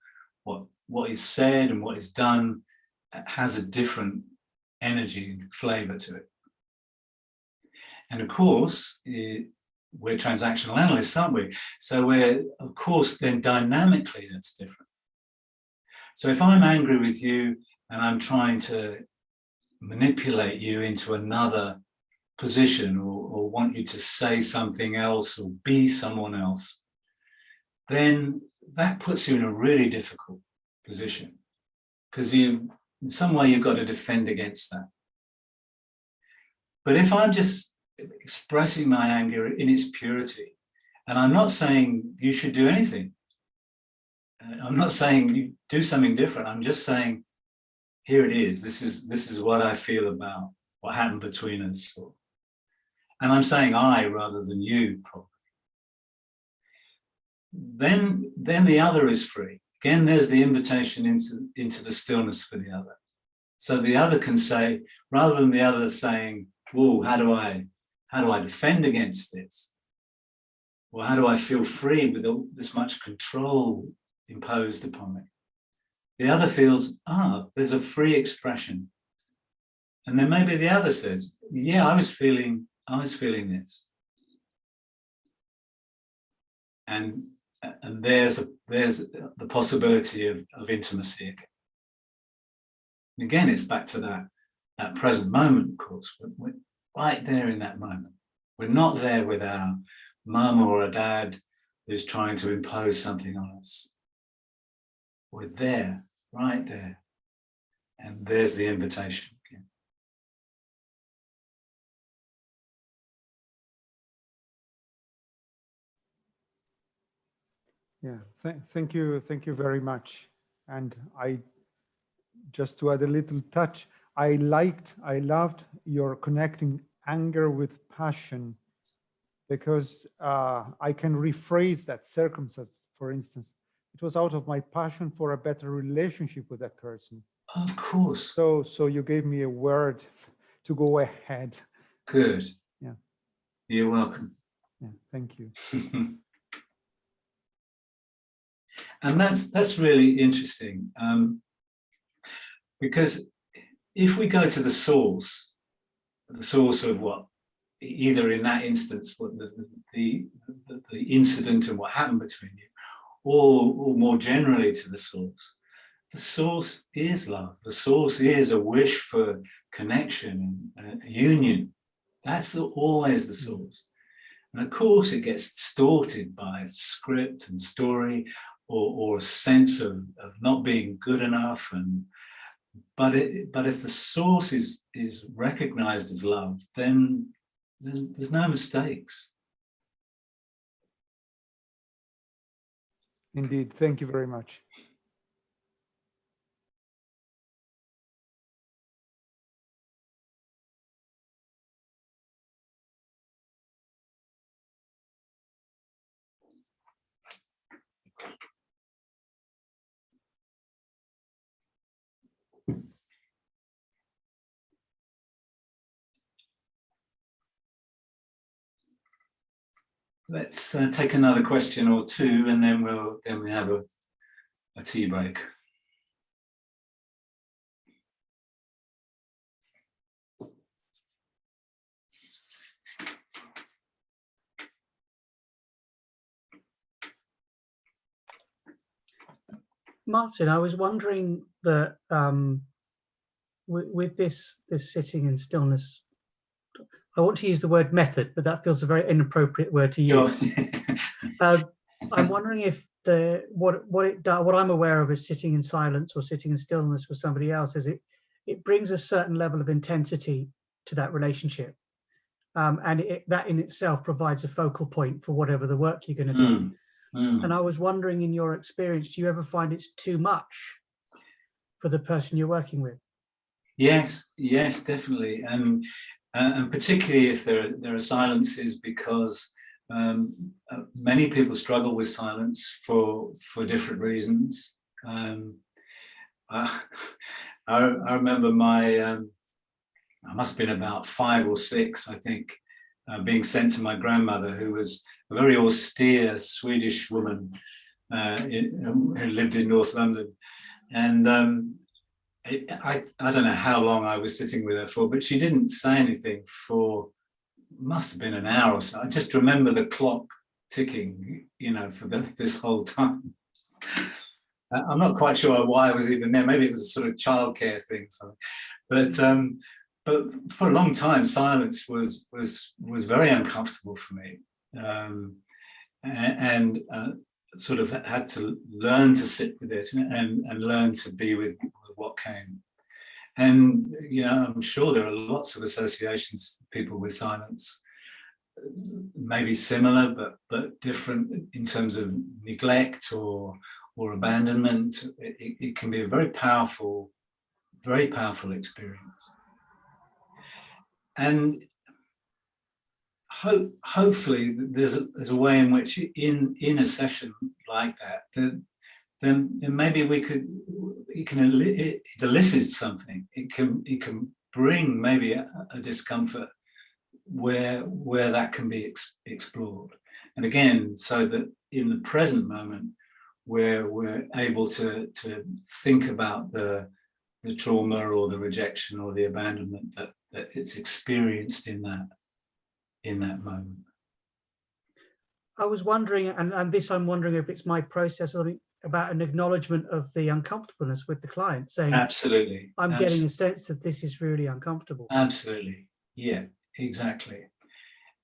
is said and what is done has a different energy and flavor to it. And of course, we're transactional analysts, aren't we? So we're, of course, then dynamically that's different. So if I'm angry with you and I'm trying to manipulate you into another position or want you to say something else or be someone else, then that puts you in a really difficult position, because in some way you've got to defend against that. But if I'm just expressing my anger in its purity, and I'm not saying you should do anything, I'm not saying you do something different, I'm just saying, here it is, this is what I feel about what happened between us. And I'm saying I rather than you, probably. Then the other is free. Again, there's the invitation into the stillness for the other. So the other can say, rather than the other saying, whoa, how do I defend against this? Or how do I feel free with all this much control imposed upon me? The other feels, there's a free expression. And then maybe the other says, yeah, I was feeling this. And there's the possibility of intimacy again. And again, it's back to that present moment, of course. We're right there in that moment. We're not there with our mum or a dad who's trying to impose something on us. We're there, right there. And there's the invitation again. Yeah, thank you very much. And I, just to add a little touch, I loved your connecting anger with passion, because I can rephrase that circumstance. For instance, it was out of my passion for a better relationship with that person. Of course. So you gave me a word to go ahead. Good. Yeah. You're welcome. Yeah, thank you. And that's really interesting, because if we go to the source of what, either in that instance, what the incident and what happened between you, or more generally to the source is love. The source is a wish for connection and union. That's always the source. And of course, it gets distorted by script and story, or a sense of not being good enough. But if the source is recognized as love, then there's no mistakes. Indeed, thank you very much. Let's take another question or two, and then we have a tea break. Martin, I was wondering that with this sitting in stillness, I want to use the word method, but that feels a very inappropriate word to use. I'm wondering if what I'm aware of as sitting in silence or sitting in stillness with somebody else is it brings a certain level of intensity to that relationship, and that in itself provides a focal point for whatever the work you're going to do. And I was wondering, in your experience, do you ever find it's too much? for the person you're working with. Yes, yes, definitely, and particularly if there are silences, because many people struggle with silence for different reasons. I remember I must have been about 5 or 6, I think, being sent to my grandmother, who was a very austere Swedish woman who lived in North London, and I don't know how long I was sitting with her for, but she didn't say anything for, must have been an hour or so. I just remember the clock ticking, you know, for this whole time. I'm not quite sure why I was even there. Maybe it was a sort of childcare thing, something. But for a long time, silence was very uncomfortable for me, and sort of had to learn to sit with it and learn to be with what came. And you know, I'm sure there are lots of associations for people with silence, maybe similar but different in terms of neglect or abandonment. It can be a very powerful experience. And hopefully there's a way in which in a session like that, then maybe it elicits something. It can bring maybe a discomfort where that can be explored. And again, so that in the present moment, where we're able to think about the trauma or the rejection or the abandonment that it's experienced in that moment. I was wondering, and this I'm wondering if it's my process or about an acknowledgement of the uncomfortableness with the client, saying, absolutely, I'm getting a sense that this is really uncomfortable. Absolutely, yeah, exactly.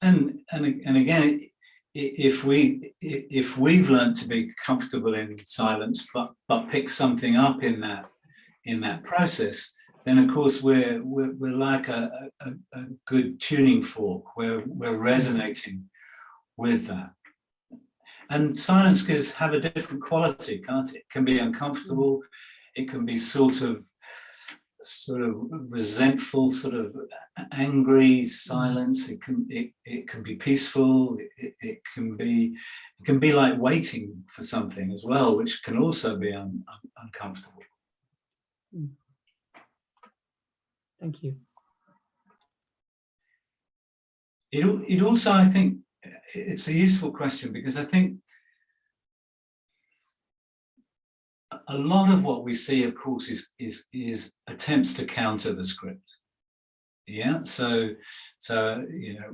And again, if we've learned to be comfortable in silence, but pick something up in that process, then of course we're like a good tuning fork. We're resonating with that. And silence can have a different quality, can't it? It can be uncomfortable. It can be sort of resentful, sort of angry silence. It can be peaceful. It can be like waiting for something as well, which can also be uncomfortable. Thank you. It also, I think, it's a useful question, because I think a lot of what we see, of course, is attempts to counter the script. Yeah, so you know,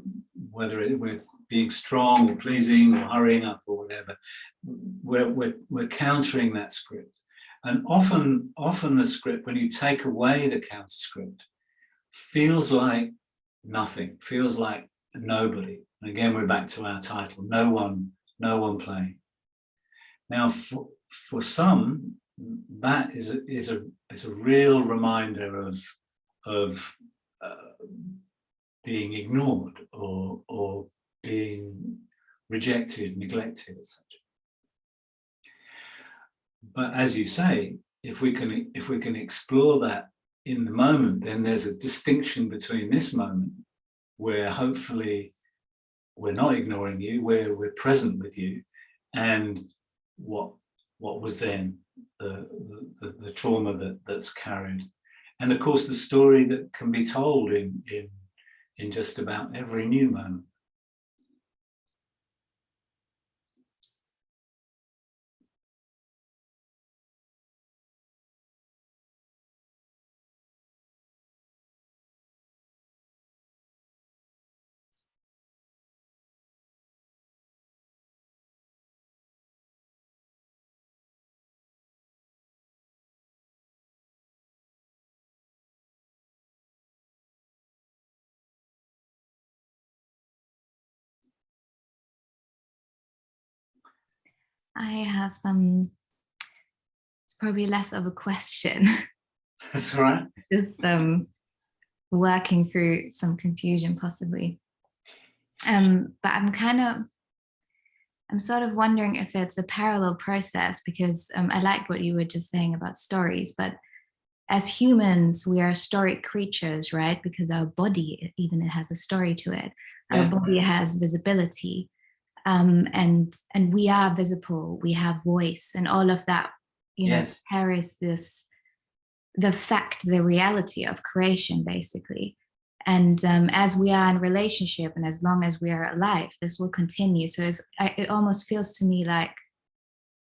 whether we're being strong or pleasing or hurrying up or whatever, we're countering that script. And often the script, when you take away the counter script, feels like nothing, feels like nobody. And again, we're back to our title: no one playing. Now, for some, that is a real reminder of being ignored or being rejected, neglected, etc. But as you say, if we can explore that in the moment, then there's a distinction between this moment, where hopefully we're not ignoring you, where we're present with you, and what was then the trauma that's carried. And of course the story that can be told in just about every new moment. I have it's probably less of a question. That's right. Just working through some confusion possibly. But I'm sort of wondering if it's a parallel process, because I liked what you were just saying about stories, but as humans, we are storied creatures, right? Because our body, even it has a story to it. Our body has visibility, and we are visible. We have voice, and all of that, carries the reality of creation, basically. And as we are in relationship, and as long as we are alive, this will continue. So it almost feels to me like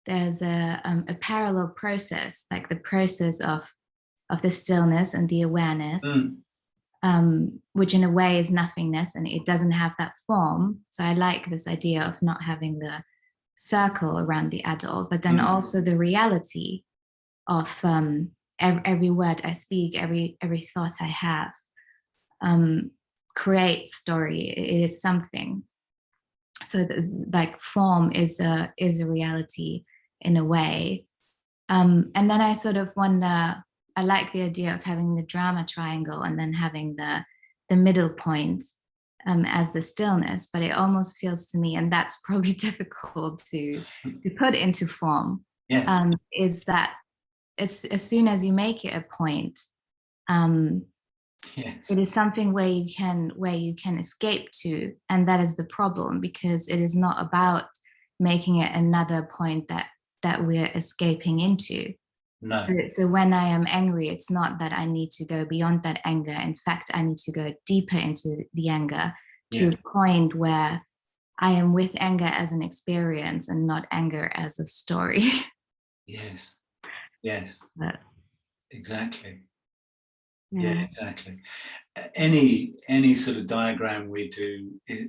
there's a parallel process, like the process of the stillness and the awareness, which in a way is nothingness, and it doesn't have that form. So I like this idea of not having the circle around the adult, but then also the reality of every word I speak, every thought I have, creates story. It is something. So like form is a reality in a way. And then I sort of wonder, I like the idea of having the drama triangle and then having the middle point as the stillness, but it almost feels to me, and that's probably difficult to put into form, is that as soon as you make it a point, it is something where you can escape to, and that is the problem, because it is not about making it another point that we're escaping into. No. So when I am angry, it's not that I need to go beyond that anger. In fact, I need to go deeper into the anger to a point where I am with anger as an experience and not anger as a story. Yes. But, Exactly. yeah, Exactly. Any sort of diagram we do, I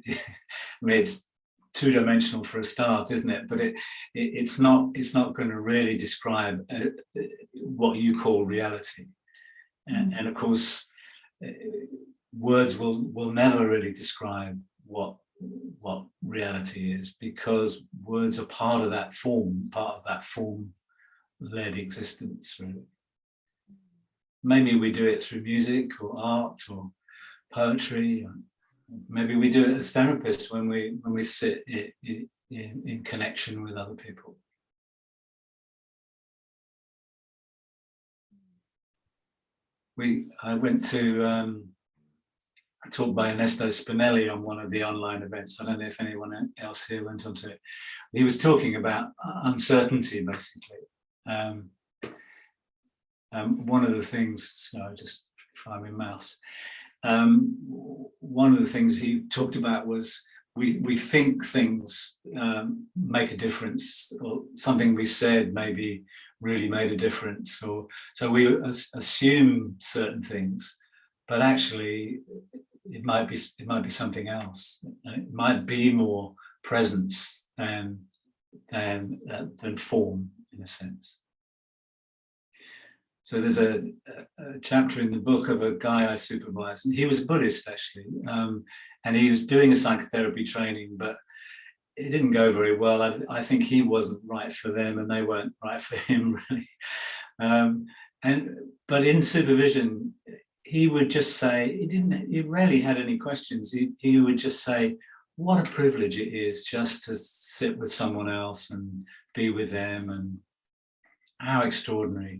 mean, it's two-dimensional for a start, isn't it? But it's not going to really describe what you call reality, and of course, words will never really describe what reality is, because words are part of that form-led existence, really. Maybe we do it through music or art or poetry. Or maybe we do it as therapists when we sit in connection with other people. I went to a talk by Ernesto Spinelli on one of the online events. I don't know if anyone else here went onto it. He was talking about uncertainty, basically. One of the things, so I just try my mouse. One of the things he talked about was we think things make a difference, or something we said maybe really made a difference, or so we assume certain things, but actually it might be something else. It might be more presence than form, in a sense. So there's a chapter in the book of a guy I supervised, and he was a Buddhist, actually, and he was doing a psychotherapy training, but it didn't go very well. I think he wasn't right for them, and they weren't right for him, really. But in supervision, he would just say, he rarely had any questions. He would just say, what a privilege it is just to sit with someone else and be with them, and how extraordinary.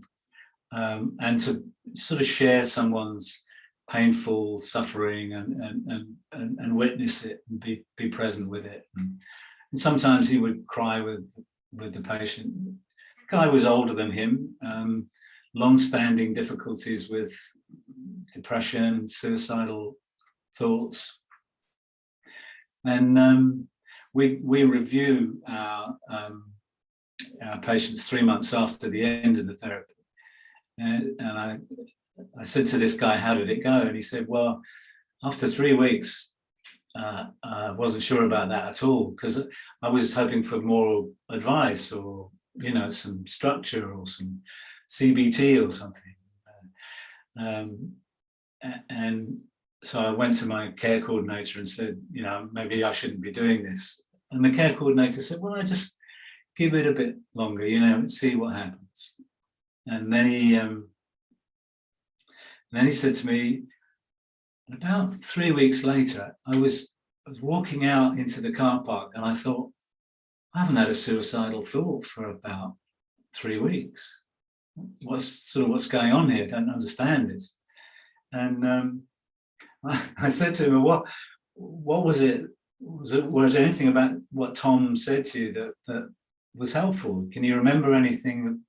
And to sort of share someone's painful suffering and witness it and be present with it. And sometimes he would cry with the patient. The guy was older than him, long-standing difficulties with depression, suicidal thoughts. And we review our patients 3 months after the end of the therapy. And I said to this guy, how did it go? And he said, well, after 3 weeks, I wasn't sure about that at all, because I was hoping for more advice, or, some structure, or some CBT or something. And so I went to my care coordinator and said, maybe I shouldn't be doing this. And the care coordinator said, well, I just give it a bit longer, and see what happens. And then he said to me, about 3 weeks later, I was walking out into the car park, and I thought, I haven't had a suicidal thought for about 3 weeks. what's going on here? I don't understand this. And I said to him, what was it? Was there anything about what Tom said to you that was helpful? Can you remember anything,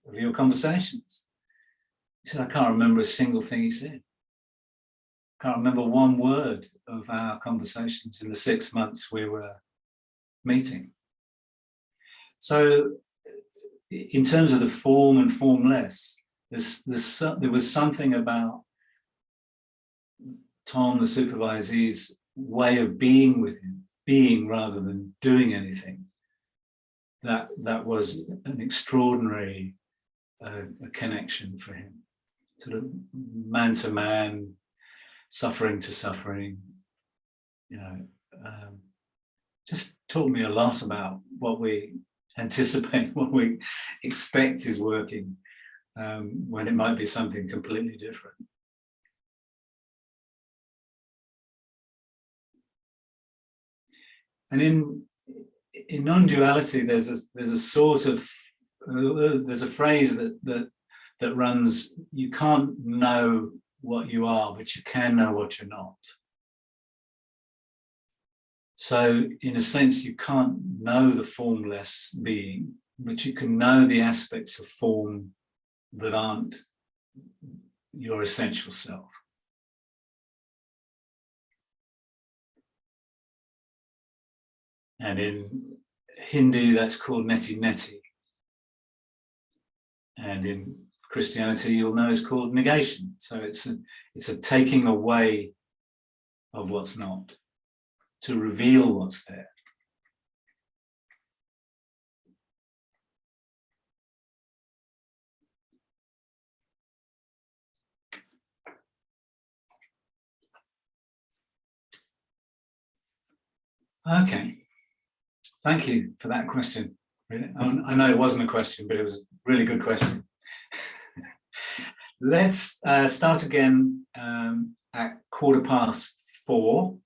of your conversations? He said, I can't remember a single thing he said. Can't remember one word of our conversations in the 6 months we were meeting. So in terms of the form and formless, there was something about Tom, the supervisee's way of being with him, being rather than doing anything, that was an extraordinary connection for him. Sort of man to man, suffering to suffering, just taught me a lot about what we anticipate, what we expect is working, when it might be something completely different. And in non-duality, there's a sort of there's a phrase that runs: you can't know what you are, but you can know what you're not. So in a sense, you can't know the formless being, but you can know the aspects of form that aren't your essential self. And in Hindu, that's called neti neti. And in Christianity, you'll know it's called negation. So it's a taking away of what's not, to reveal what's there. Okay, thank you for that question. I know it wasn't a question, but it was a really good question. Let's start again at 4:15,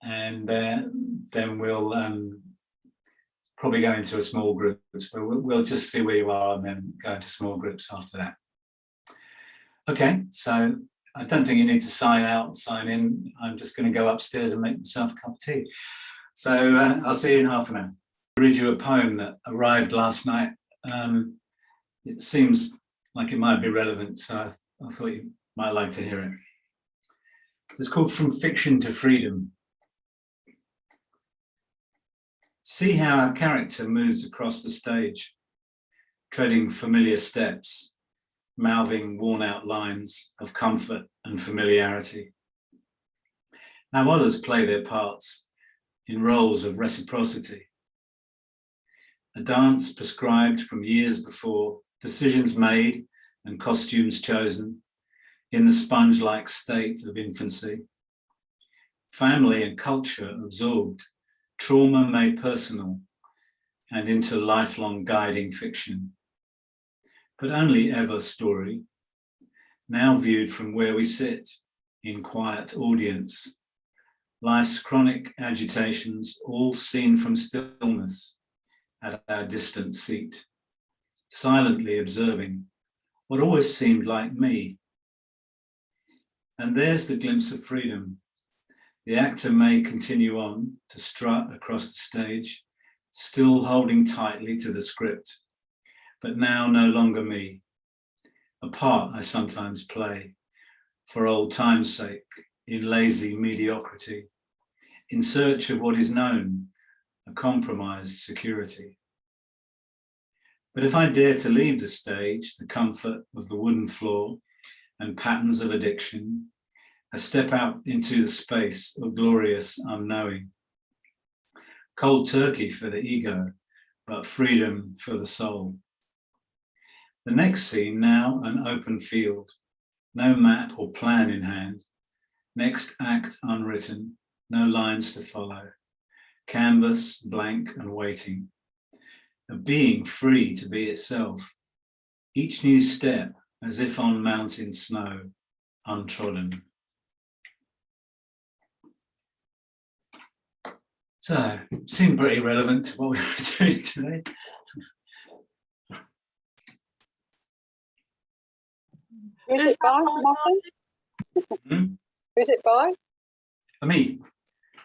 and then we'll probably go into a small group, but we'll just see where you are and then go into small groups after that. Okay, so I don't think you need to sign out, sign in. I'm just going to go upstairs and make myself a cup of tea. So I'll see you in half an hour. I'll read you a poem that arrived last night. It seems like it might be relevant, so I thought you might like to hear it. It's called From Fiction to Freedom. See how our character moves across the stage, treading familiar steps, mouthing worn-out lines of comfort and familiarity. Now others play their parts in roles of reciprocity. A dance prescribed from years before, decisions made and costumes chosen in the sponge-like state of infancy. Family and culture absorbed, trauma made personal and into lifelong guiding fiction. But only ever story, now viewed from where we sit in quiet audience. Life's chronic agitations, all seen from stillness at our distant seat, silently observing what always seemed like me. And there's the glimpse of freedom. The actor may continue on to strut across the stage, still holding tightly to the script, but now no longer me, a part I sometimes play for old time's sake, in lazy mediocrity, in search of what is known, a compromised security. But if I dare to leave the stage, the comfort of the wooden floor and patterns of addiction, I step out into the space of glorious unknowing. Cold turkey for the ego, but freedom for the soul. The next scene now an open field, no map or plan in hand. Next act unwritten, no lines to follow. Canvas blank and waiting. A being free to be itself. Each new step as if on mountain snow, untrodden. So, seemed pretty relevant to what we were doing today. Who's it by, Martin? Hmm? Who's it by? Me.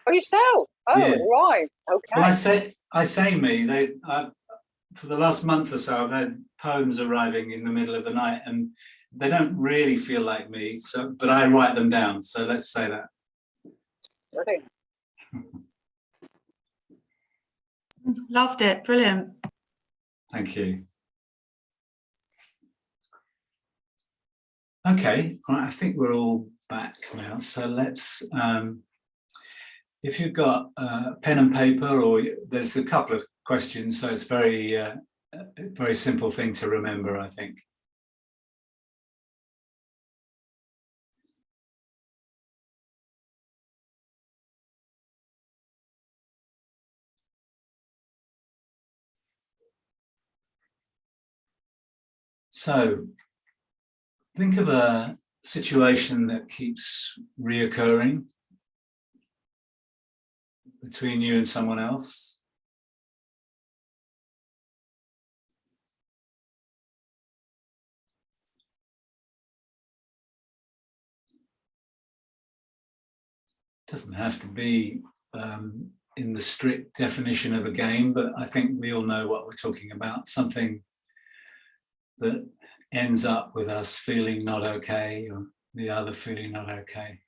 Oh, yourself. Oh, Yeah. right. Okay. Well, I say me. For the last month or so, I've had poems arriving in the middle of the night, and they don't really feel like me. So, but I write them down. So let's say that. Brilliant. Loved it. Brilliant. Thank you. Okay, right, I think we're all back now. So let's, if you've got pen and paper, or there's a couple of questions, so it's very simple thing to remember, I think. So think of a situation that keeps reoccurring between you and someone else. Doesn't have to be in the strict definition of a game, but I think we all know what we're talking about. Something that ends up with us feeling not okay, or the other feeling not okay.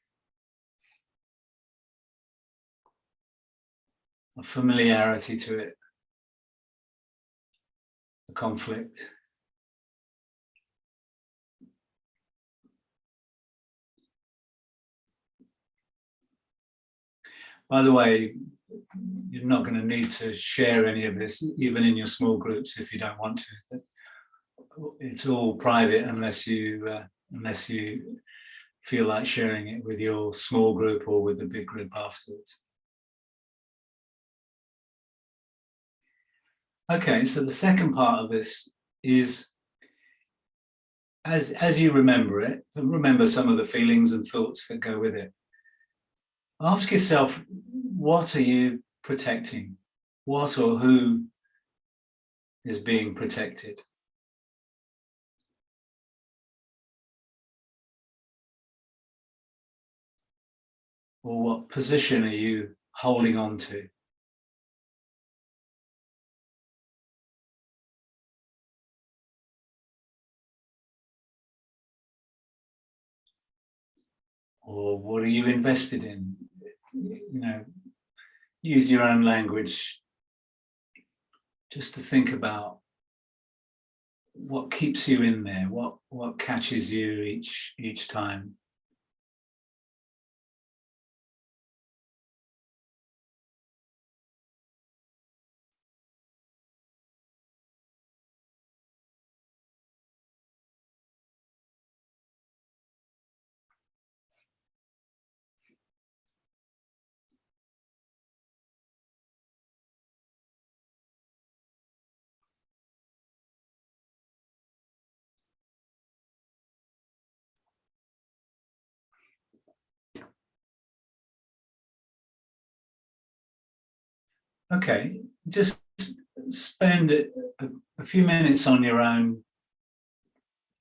A familiarity to it, a conflict. By the way, you're not going to need to share any of this, even in your small groups, if you don't want to. It's all private unless you feel like sharing it with your small group or with the big group afterwards. Okay, so the second part of this is, as you remember it, remember some of the feelings and thoughts that go with it. Ask yourself, what are you protecting? What or who is being protected? Or what position are you holding on to? Or what are you invested in? You know, use your own language just to think about what keeps you in there, what catches you each time. Okay, just spend a few minutes on your own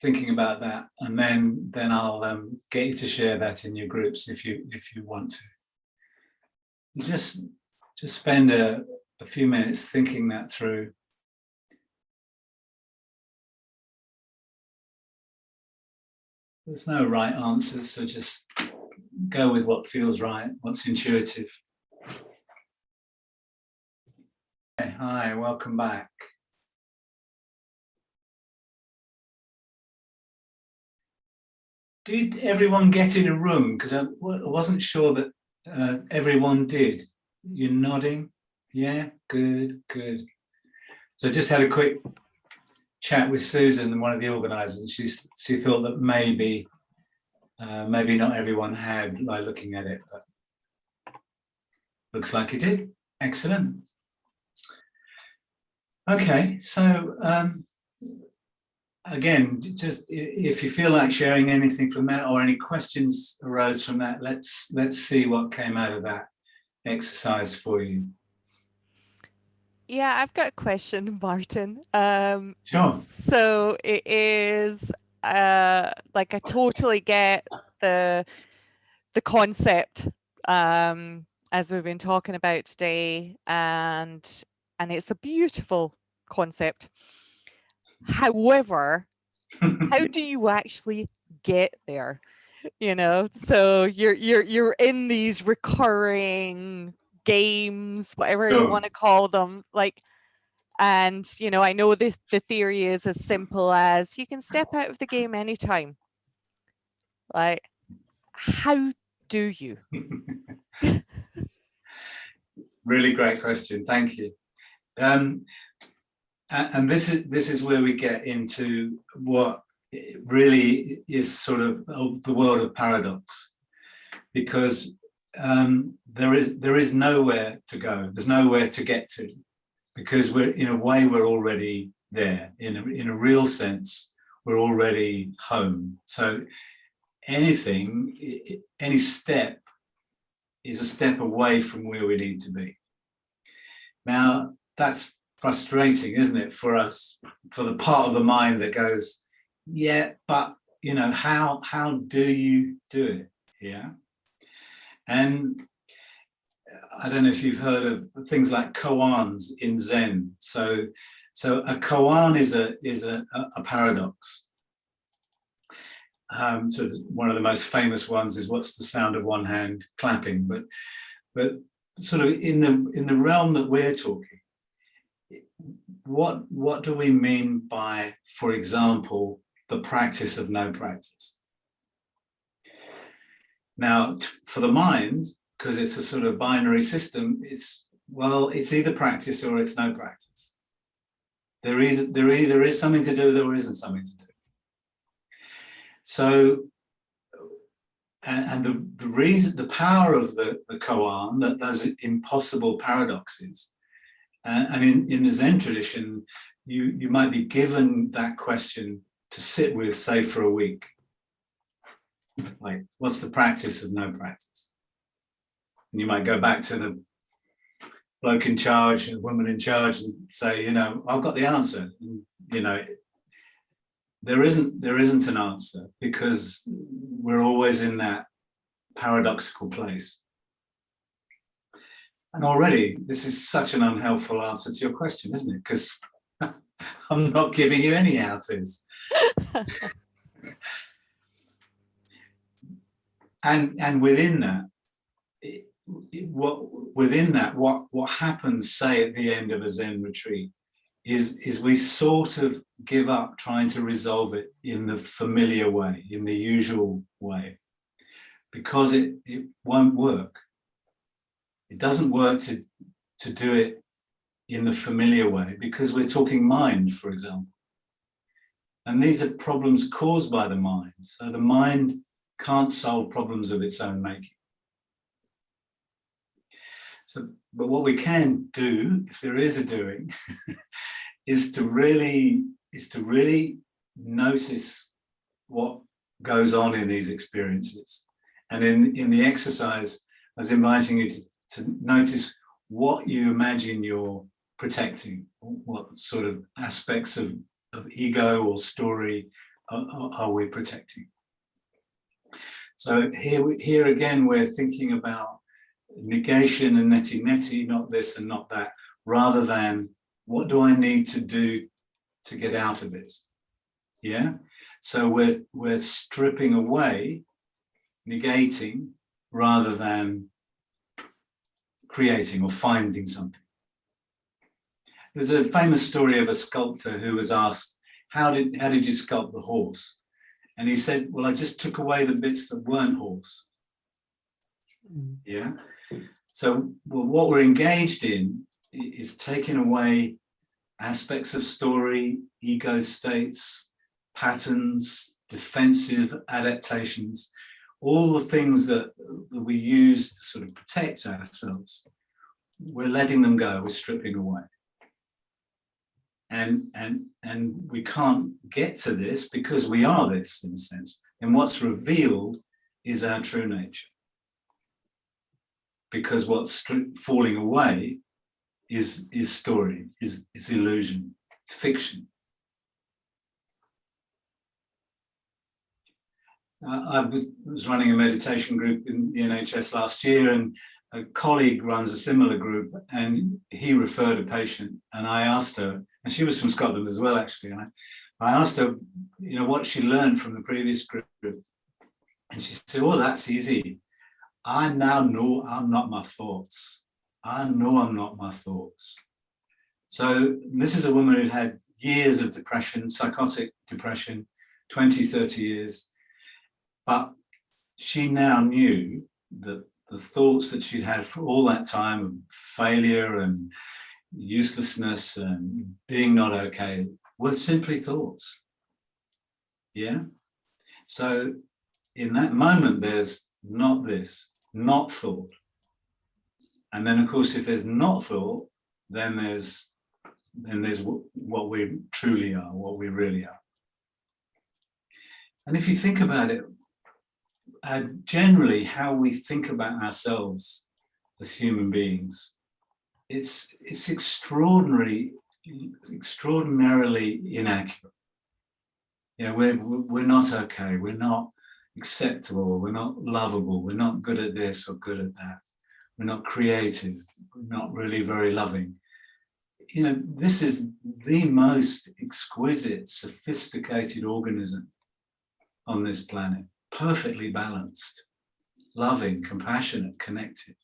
thinking about that, and then I'll get you to share that in your groups if you want to. Just spend a few minutes thinking that through. There's no right answers, so just go with what feels right, what's intuitive. Hi, welcome back. Did everyone get in a room? Because I wasn't sure that everyone did. You're nodding? Yeah, good. So I just had a quick chat with Susan, one of the organisers, and she thought that maybe not everyone had by looking at it, but looks like it did. Excellent. Okay, so again, just if you feel like sharing anything from that or any questions arose from that, let's see what came out of that exercise for you. Yeah, I've got a question, Martin. Sure. So it is, like I totally get the concept as we've been talking about today, and it's a beautiful concept. However, how do you actually get there? You know, so you're in these recurring games, whatever you want to call them, like, and you know, I know the theory is as simple as you can step out of the game anytime. Like, how do you? Really great question, thank you. And this is where we get into what really is sort of the world of paradox, because there is nowhere to go. There's nowhere to get to, because we're, in a way, we're already there. In a real sense, we're already home. So any step is a step away from where we need to be. Now, that's frustrating, isn't it, for us, for the part of the mind that goes, yeah, but you know, how do you do it? Yeah. And I don't know if you've heard of things like koans in Zen. So a koan is a paradox. So one of the most famous ones is, what's the sound of one hand clapping? But sort of in the realm that we're talking, what do we mean by, for example, the practice of no practice? Now, for the mind, because it's a sort of binary system, it's either practice or it's no practice. There either is something to do or there isn't something to do. So, and the reason, the power of the koan, that those impossible paradoxes, and in the Zen tradition, you might be given that question to sit with, say, for a week. Like, what's the practice of no practice? And you might go back to the bloke in charge and woman in charge and say, you know, I've got the answer. And, you know, there isn't an answer, because we're always in that paradoxical place. And already, this is such an unhelpful answer to your question, isn't it? Because I'm not giving you any how-tos. And within that, what happens, say, at the end of a Zen retreat, is we sort of give up trying to resolve it in the familiar way, in the usual way, because it won't work. It doesn't work to do it in the familiar way, because we're talking mind, for example. And these are problems caused by the mind. So the mind can't solve problems of its own making. So, but what we can do, if there is a doing, is to really notice what goes on in these experiences. And in the exercise, I was inviting you to notice what you imagine you're protecting, what sort of aspects of ego or story are we protecting. So here again, we're thinking about negation and neti-neti, not this and not that, rather than what do I need to do to get out of this? Yeah. So we're stripping away, negating, rather than creating or finding something. There's a famous story of a sculptor who was asked, how did you sculpt the horse? And he said, well, I just took away the bits that weren't horse. Yeah. So what we're engaged in is taking away aspects of story, ego states, patterns, defensive adaptations, all the things that we use to sort of protect ourselves. We're letting them go, we're stripping away. And we can't get to this because we are this, in a sense. And what's revealed is our true nature. Because what's falling away is story, is illusion, it's fiction. I was running a meditation group in the NHS last year, and a colleague runs a similar group, and he referred a patient, and I asked her, and she was from Scotland as well, actually, and I asked her, you know, what she learned from the previous group, and she said, oh, that's easy. I now know I'm not my thoughts. I know I'm not my thoughts. So this is a woman who'd had years of depression, psychotic depression, 20, 30 years, but she now knew that the thoughts that she'd had for all that time of failure and uselessness and being not okay were simply thoughts. Yeah. So in that moment, there's not this, not thought. And then, of course, if there's not thought, then there's what we truly are, what we really are. And if you think about it, generally how we think about ourselves as human beings, it's extraordinarily inaccurate. You know, we're not okay, we're not acceptable, we're not lovable, we're not good at this or good at that, we're not creative, we're not really very loving. You know, this is the most exquisite, sophisticated organism on this planet, perfectly balanced, loving, compassionate, connected.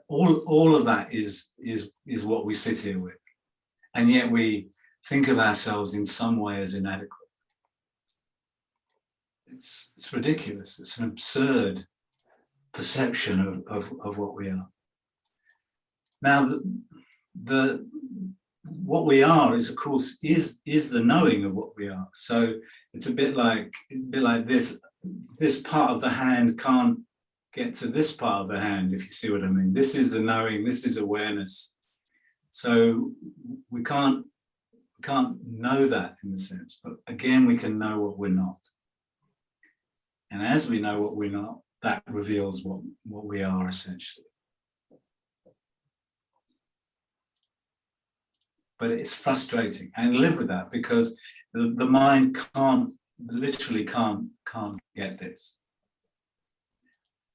All of that is what we sit here with. And yet we think of ourselves in some way as inadequate. It's ridiculous. It's an absurd perception of what we are. Now, what we are is, of course, is the knowing of what we are. So it's a bit like this part of the hand can't get to this part of the hand, if you see what I mean. This is the knowing, this is awareness. So we can't know that in a sense, but again, we can know what we're not. And as we know what we're not, that reveals what we are essentially. But it's frustrating, and live with that, because the mind literally can't get this.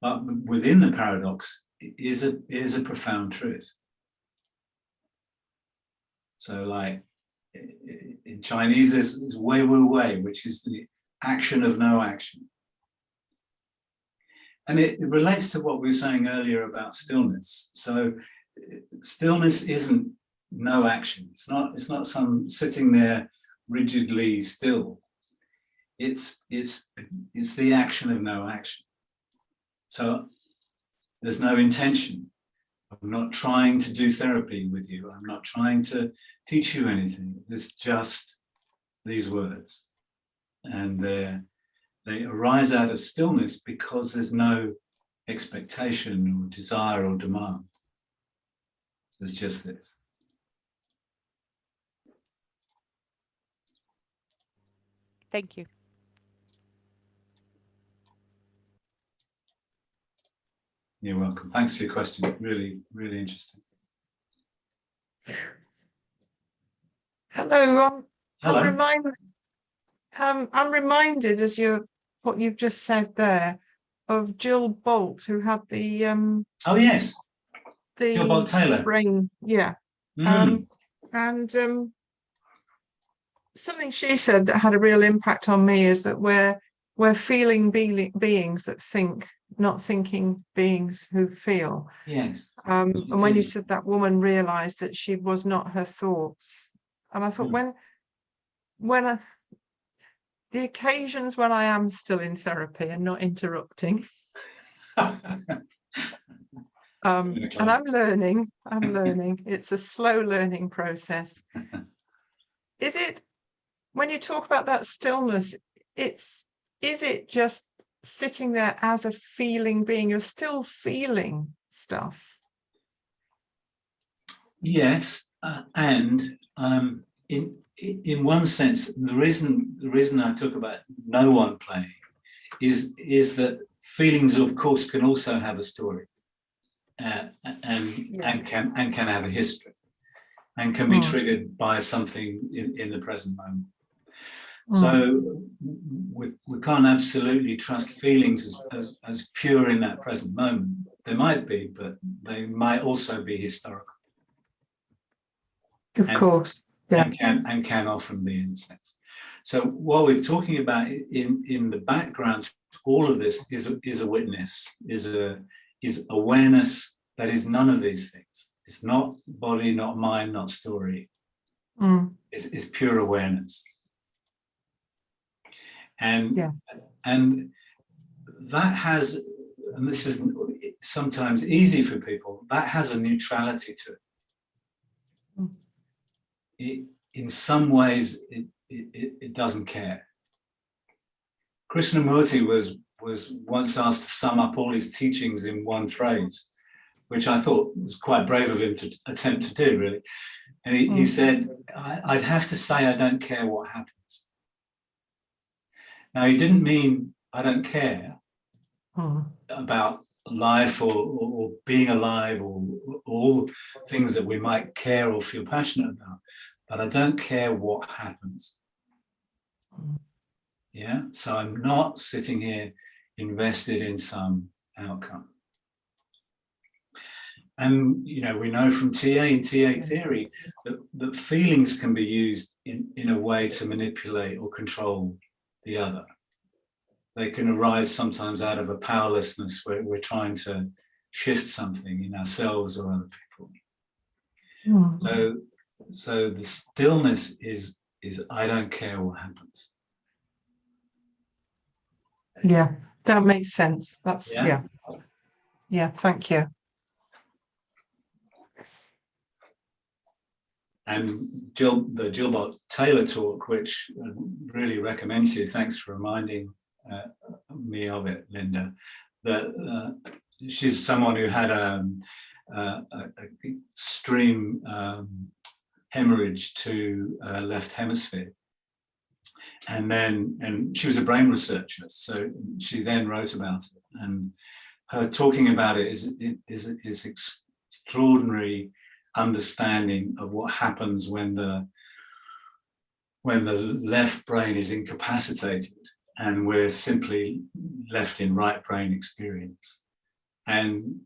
But within the paradox is a profound truth. So, like in Chinese, there's wei wu wei, which is the action of no action. And it relates to what we were saying earlier about stillness. So stillness isn't no action. It's not some sitting there rigidly still. It's the action of no action. So there's no intention. I'm not trying to do therapy with you. I'm not trying to teach you anything. There's just these words. And they arise out of stillness because there's no expectation or desire or demand. There's just this. Thank you. You're welcome. Thanks for your question. Really, really interesting. Hello. Hello. I'm reminded as what you've just said there of Jill Bolt, who had the Oh yes, Jill Bolt Taylor. brain, yeah, Mm. and something she said that had a real impact on me is that we're feeling beings that think, not thinking beings who feel. Yes. And when you said that woman realized that she was not her thoughts, and I thought when the occasions when I am still in therapy and not interrupting, and I'm learning, it's a slow learning process. Is it, when you talk about that stillness, is it just sitting there as a feeling being? You're still feeling stuff. Yes, and in one sense, the reason I talk about no one playing is that feelings, of course, can also have a story, and can have a history, and can be triggered by something in the present moment. So we can't absolutely trust feelings as pure in that present moment. They might be, but they might also be historical. Of course, yeah. And can often be in a sense. So what we're talking about in the background to all of this is a witness, is awareness that is none of these things. It's not body, not mind, not story. It's pure awareness. And that has, and this is sometimes easy for people, that has a neutrality to it. In some ways, it doesn't care. Krishnamurti was once asked to sum up all his teachings in one phrase, which I thought was quite brave of him to attempt to do, really. And he said, I'd have to say I don't care what happens. Now, he didn't mean I don't care about life or being alive or all things that we might care or feel passionate about, but I don't care what happens. Yeah, so I'm not sitting here invested in some outcome. And, you know, we know from TA theory that feelings can be used in a way to manipulate or control the other. They can arise sometimes out of a powerlessness where we're trying to shift something in ourselves or other people. So the stillness is I don't care what happens. Yeah, that makes sense. That's yeah, thank you. And the Jill Bolte Taylor talk, which I really recommend to you, thanks for reminding me of it, Linda, that she's someone who had a extreme hemorrhage to left hemisphere. And she was a brain researcher, so she then wrote about it. And her talking about it is extraordinary understanding of what happens when the left brain is incapacitated and we're simply left in right brain experience. And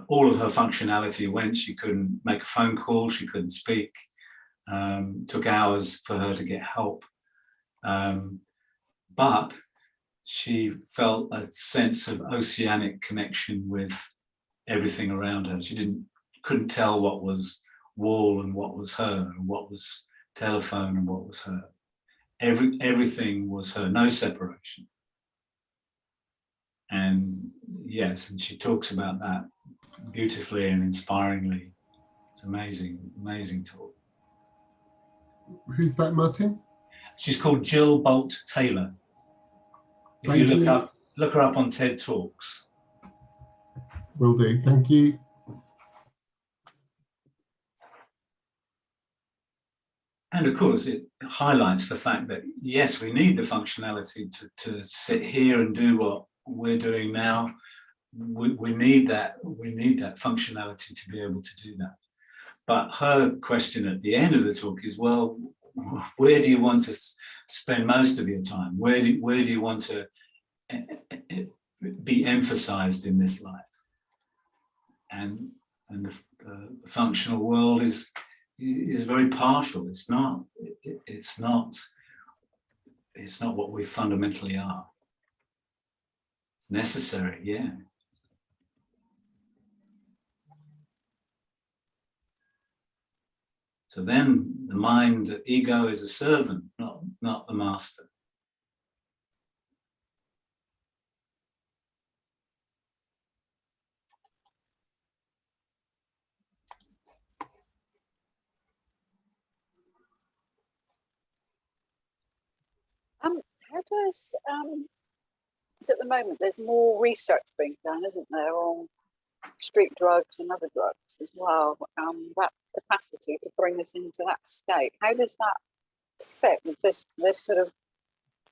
all of her functionality went. She couldn't make a phone call, she couldn't speak, took hours for her to get help. But she felt a sense of oceanic connection with everything around her. She couldn't tell what was wall and what was her, and what was telephone and what was her. Everything was her, no separation. And yes, and she talks about that beautifully and inspiringly. It's amazing, amazing talk. Who's that, Martin? She's called Jill Bolte Taylor. If you look her up on TED Talks. Will do, thank you. And of course, it highlights the fact that, yes, we need the functionality to sit here and do what we're doing now. We need that functionality to be able to do that. But her question at the end of the talk is, well, where do you want to spend most of your time? Where do you want to be emphasized in this life? And the functional world is very partial. It's not what we fundamentally are. It's necessary, yeah. So then the mind, the ego, is a servant, not the master. How does at the moment there's more research being done, isn't there, on street drugs and other drugs as well, that capacity to bring us into that state. How does that fit with this sort of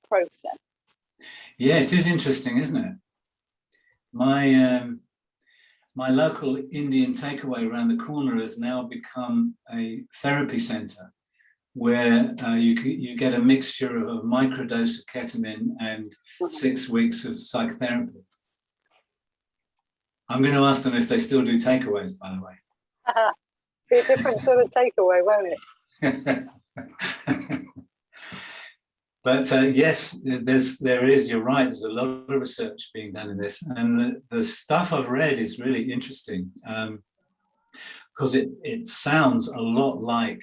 process? Yeah, it is interesting, isn't it? My local Indian takeaway around the corner has now become a therapy center where you get a mixture of a microdose of ketamine and 6 weeks of psychotherapy. I'm going to ask them if they still do takeaways, by the way. Be a different sort of takeaway, won't it? But yes, there is, you're right, there's a lot of research being done in this. And the stuff I've read is really interesting because it sounds a lot like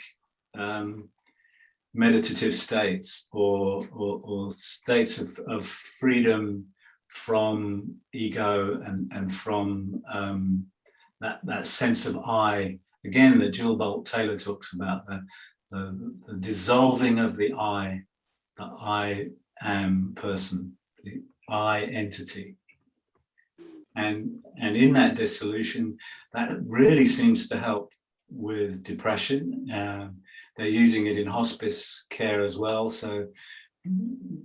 meditative states or states of freedom from ego and from that sense of I, again, that Jill Bolt Taylor talks about, the dissolving of the I am person, the I entity. And in that dissolution, that really seems to help with depression. They're using it in hospice care as well. So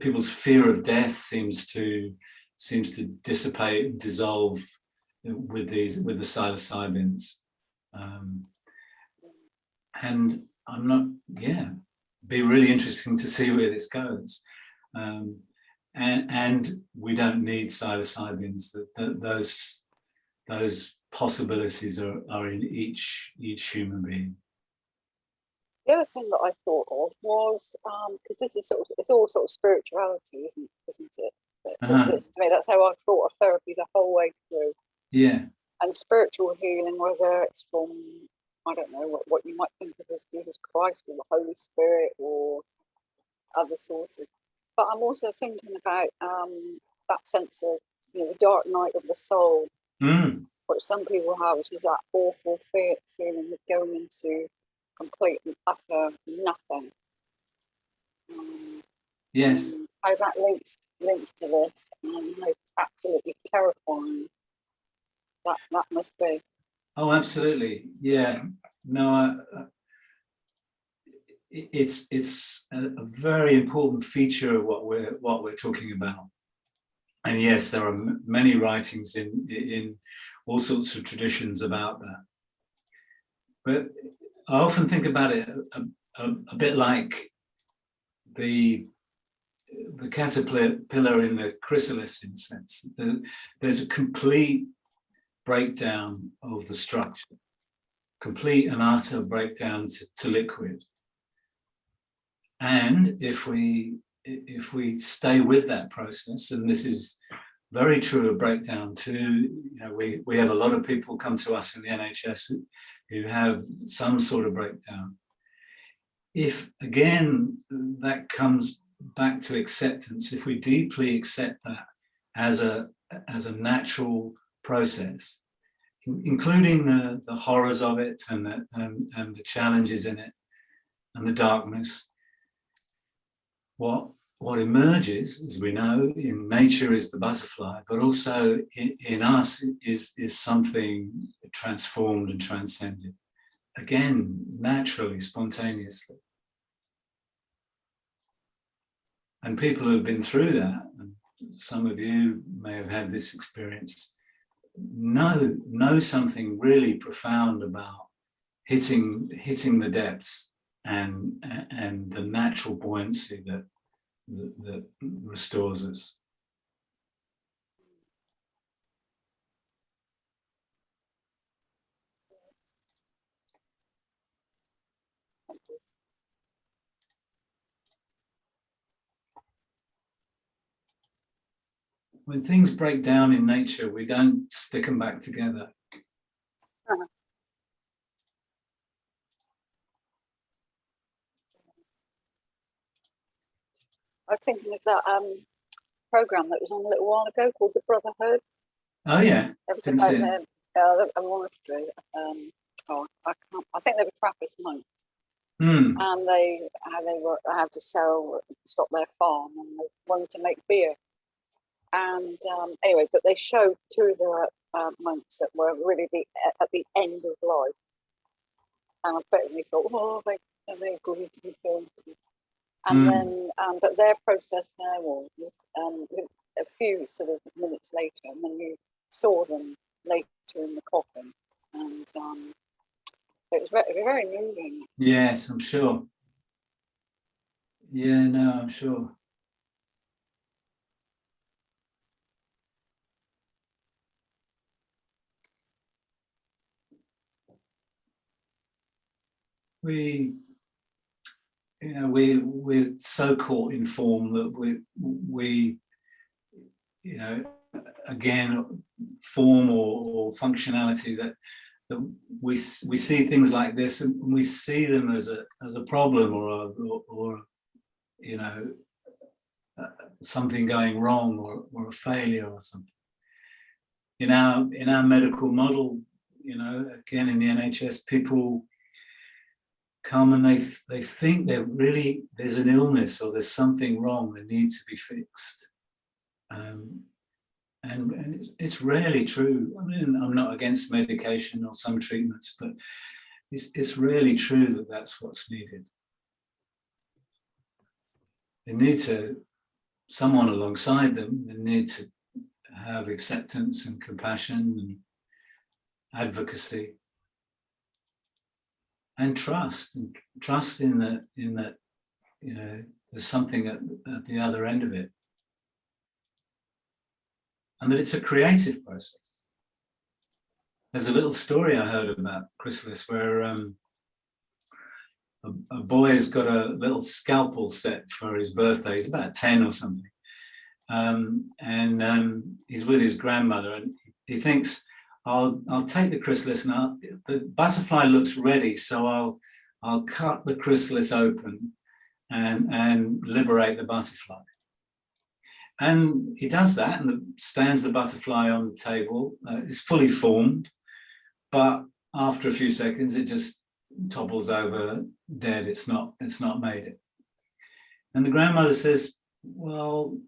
people's fear of death seems to dissipate and dissolve with the psilocybins. And I'm not, be really interesting to see where this goes. And we don't need psilocybins. Those possibilities are in each human being. The other thing that I thought of was because this is it's all sort of spirituality, isn't it? To me, that's how I've thought of therapy the whole way through. Yeah. And spiritual healing, whether it's from, I don't know, what you might think of as Jesus Christ or the Holy Spirit or other sources. But I'm also thinking about that sense of, the dark night of the soul, which some people have, which is that awful feeling of going into complete and utter nothing. Yes. How that links to this, and how absolutely terrifying that must be. Oh, absolutely. Yeah. No, it's a very important feature of what we're talking about. And yes, there are many writings in all sorts of traditions about that. But I often think about it a bit like the caterpillar in the chrysalis, in a sense. There's a complete breakdown of the structure, complete and utter breakdown to liquid. And if we stay with that process, and this is very true of breakdown too, we have a lot of people come to us in the NHS who have some sort of breakdown. If again that comes back to acceptance, if we deeply accept that as a natural process, including the horrors of it and the challenges in it and the darkness, what emerges, as we know, in nature is the butterfly, but also in us is something transformed and transcended. Again, naturally, spontaneously. And people who have been through that, and some of you may have had this experience, know something really profound about hitting the depths and the natural buoyancy that restores us. When things break down in nature, we don't stick them back together. I was thinking of that program that was on a little while ago called The Brotherhood. Oh yeah, Everything about them. A monastery. I think they were Trappist monks, and they had to stop their farm, and they wanted to make beer. And anyway, but they showed two of the monks that were really at the end of life, and I bet they thought, oh, they're going to be killed. And then, but their process there was a few sort of minutes later, and then you saw them later in the coffin, and it was very, very moving. Yes, I'm sure. Yeah, no, I'm sure. We're so caught in form that we again, form or functionality that we see things like this and we see them as a problem or something going wrong or a failure or something. In our medical model, again in the NHS, people come and they think there's an illness or there's something wrong that needs to be fixed. And it's rarely true. I mean, I'm not against medication or some treatments, but it's rarely true that that's what's needed. They need someone alongside them. They need to have acceptance and compassion and advocacy and trust in that there's something at the other end of it. And that it's a creative process. There's a little story I heard about Chrysalis where a boy's got a little scalpel set for his birthday. He's about 10 or something. And he's with his grandmother and he thinks, I'll take the chrysalis and the butterfly looks ready, so I'll cut the chrysalis open and liberate the butterfly. And he does that and stands the butterfly on the table. It's fully formed, but after a few seconds, it just topples over dead. It's not made it. And the grandmother says, well,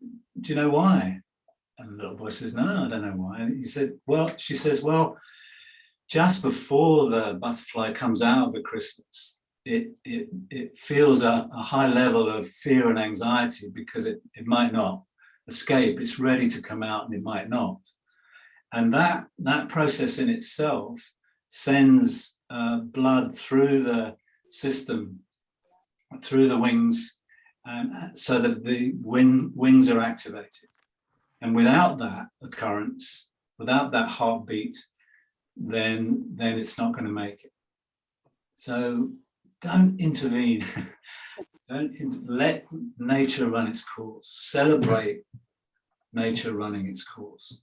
do you know why? And the little boy says, no, I don't know why. And she says, well, just before the butterfly comes out of the chrysalis, it feels a high level of fear and anxiety because it might not escape. It's ready to come out and it might not. And that process in itself sends blood through the system, through the wings, so that the wings are activated. And without that occurrence, without that heartbeat, then it's not going to make it. So don't intervene. Let nature run its course. Celebrate nature running its course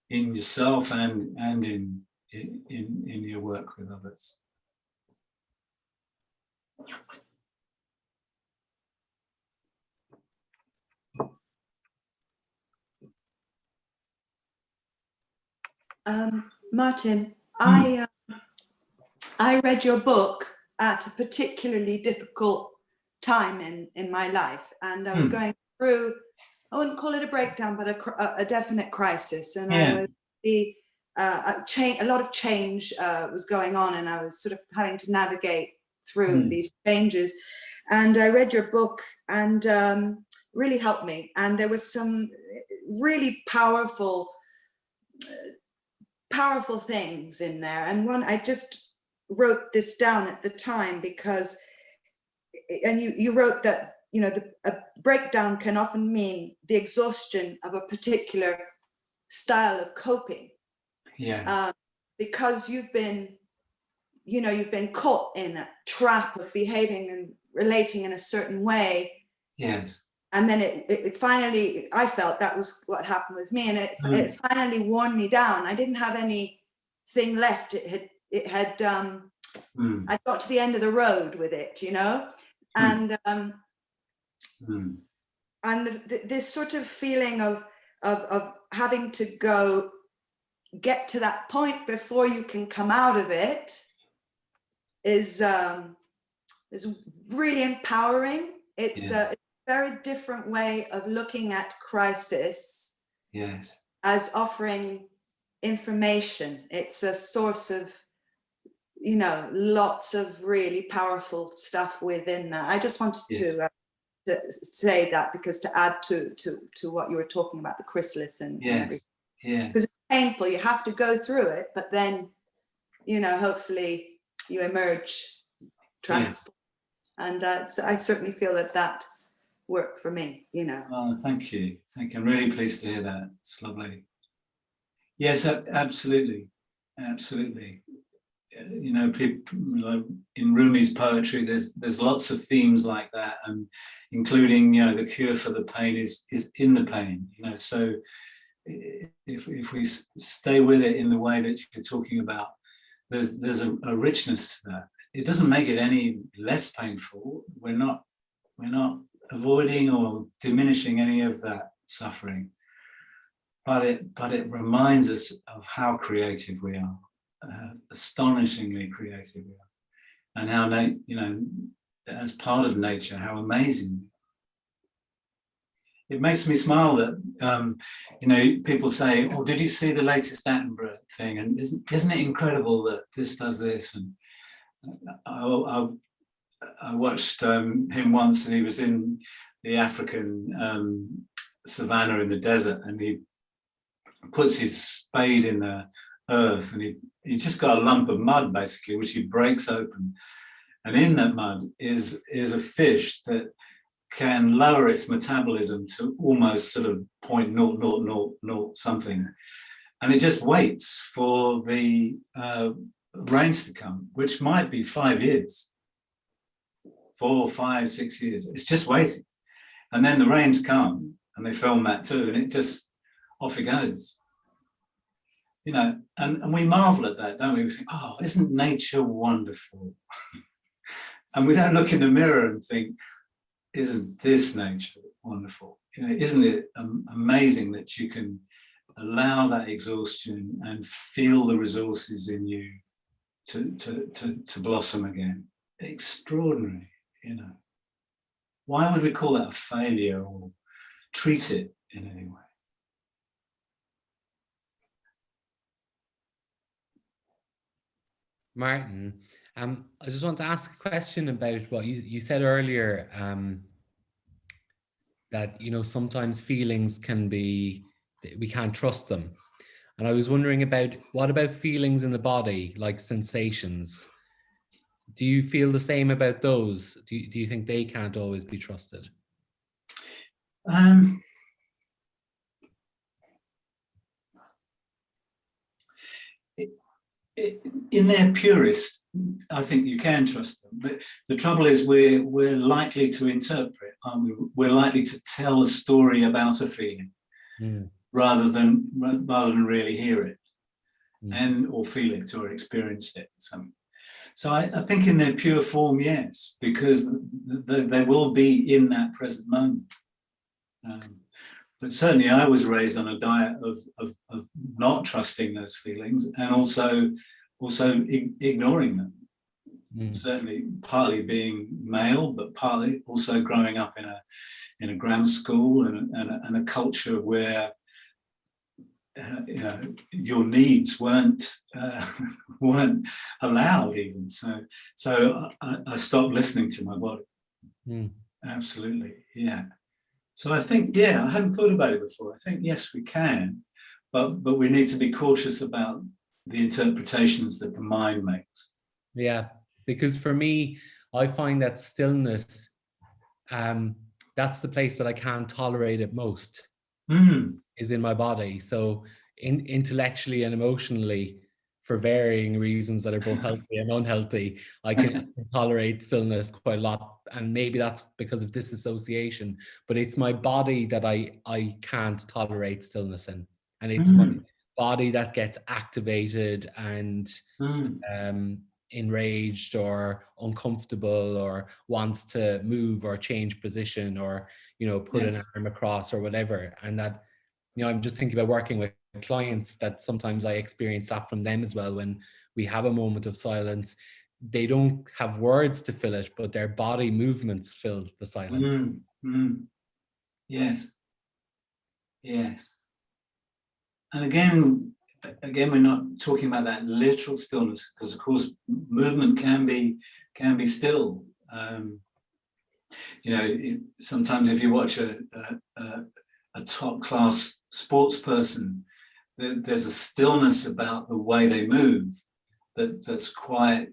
in yourself and in your work with others. Martin, I read your book at a particularly difficult time in my life, and I was going through, I wouldn't call it a breakdown, but a definite crisis, and I was a lot of change was going on, and I was sort of having to navigate through these changes. And I read your book, and really helped me. And there was some really powerful things in there. And one, I just wrote this down at the time because, and you wrote that, a breakdown can often mean the exhaustion of a particular style of coping. Yeah. Because you've been caught in a trap of behaving and relating in a certain way. Yes. And then it finally, I felt that was what happened with me, and it finally worn me down. I didn't have anything left. It had I got to the end of the road with it, and this sort of feeling of having to get to that point before you can come out of it is really empowering. It's a very different way of looking at crisis. Yes. As offering information. It's a source of, lots of really powerful stuff within that. I just wanted to say that, because to add to what you were talking about, the chrysalis and everything. Yeah. Because it's painful, you have to go through it, but then, hopefully you emerge transformed. And so I certainly feel that work for me, you know. Oh, thank you. Thank you. I'm really pleased to hear that. It's lovely. Yes, absolutely. Absolutely. You know, people, like in Rumi's poetry, there's lots of themes like that, and including, you know, the cure for the pain is in the pain, you know. So if we stay with it in the way that you're talking about, there's a richness to that. It doesn't make it any less painful. We're not avoiding or diminishing any of that suffering, but it reminds us of how creative we are, astonishingly creative we are, and how, you know, as part of nature, how amazing we are. It makes me smile that, you know, people say, "Oh, did you see the latest Attenborough thing? And isn't it incredible that this does this?" And I watched him once, and he was in the African savannah in the desert, and he puts his spade in the earth, and he just got a lump of mud basically, which he breaks open, and in that mud is a fish that can lower its metabolism to almost sort of 0.0000 something, and it just waits for the rains to come, which might be 5 years, 4, 5, 6 years. It's just waiting, and then the rains come, and they film that too, and it just off it goes. You know, and we marvel at that, don't we? We think, "Oh, isn't nature wonderful?" And we don't look in the mirror and think, "Isn't this nature wonderful?" You know, isn't it amazing that you can allow that exhaustion and feel the resources in you to blossom again? Extraordinary, you know. Why would we call that a failure or treat it in any way? Martin, I just want to ask a question about what you said earlier, that, you know, sometimes feelings can be, we can't trust them. And I was wondering about, what about feelings in the body, like sensations? Do you feel the same about those? Do you think they can't always be trusted? In their purest, I think you can trust them, but the trouble is we're likely to interpret, aren't we? We're likely to tell a story about a feeling rather than really hear it and or feel it or experience it. So I think in their pure form, yes, because they will be in that present moment. But certainly I was raised on a diet of not trusting those feelings, and also ignoring them. Certainly partly being male, but partly also growing up in a grammar school and a culture where you know, your needs weren't allowed even. So I stopped listening to my body. Absolutely, yeah. So I think, yeah, I hadn't thought about it before. I think, yes, we can, but we need to be cautious about the interpretations that the mind makes. Yeah, because for me, I find that stillness, that's the place that I can tolerate it most, is in my body. So intellectually and emotionally, for varying reasons that are both healthy and unhealthy, I can tolerate stillness quite a lot. And maybe that's because of disassociation, but it's my body that I can't tolerate stillness in. And it's my body that gets activated and enraged or uncomfortable or wants to move or change position or, you know, put an arm across or whatever. And that, you know, I'm just thinking about working with clients, that sometimes I experience that from them as well. When we have a moment of silence, they don't have words to fill it, but their body movements fill the silence. Yes. And again, we're not talking about that literal stillness, because of course movement can be still. You know, sometimes if you watch a top class sports person, there's a stillness about the way they move that's quite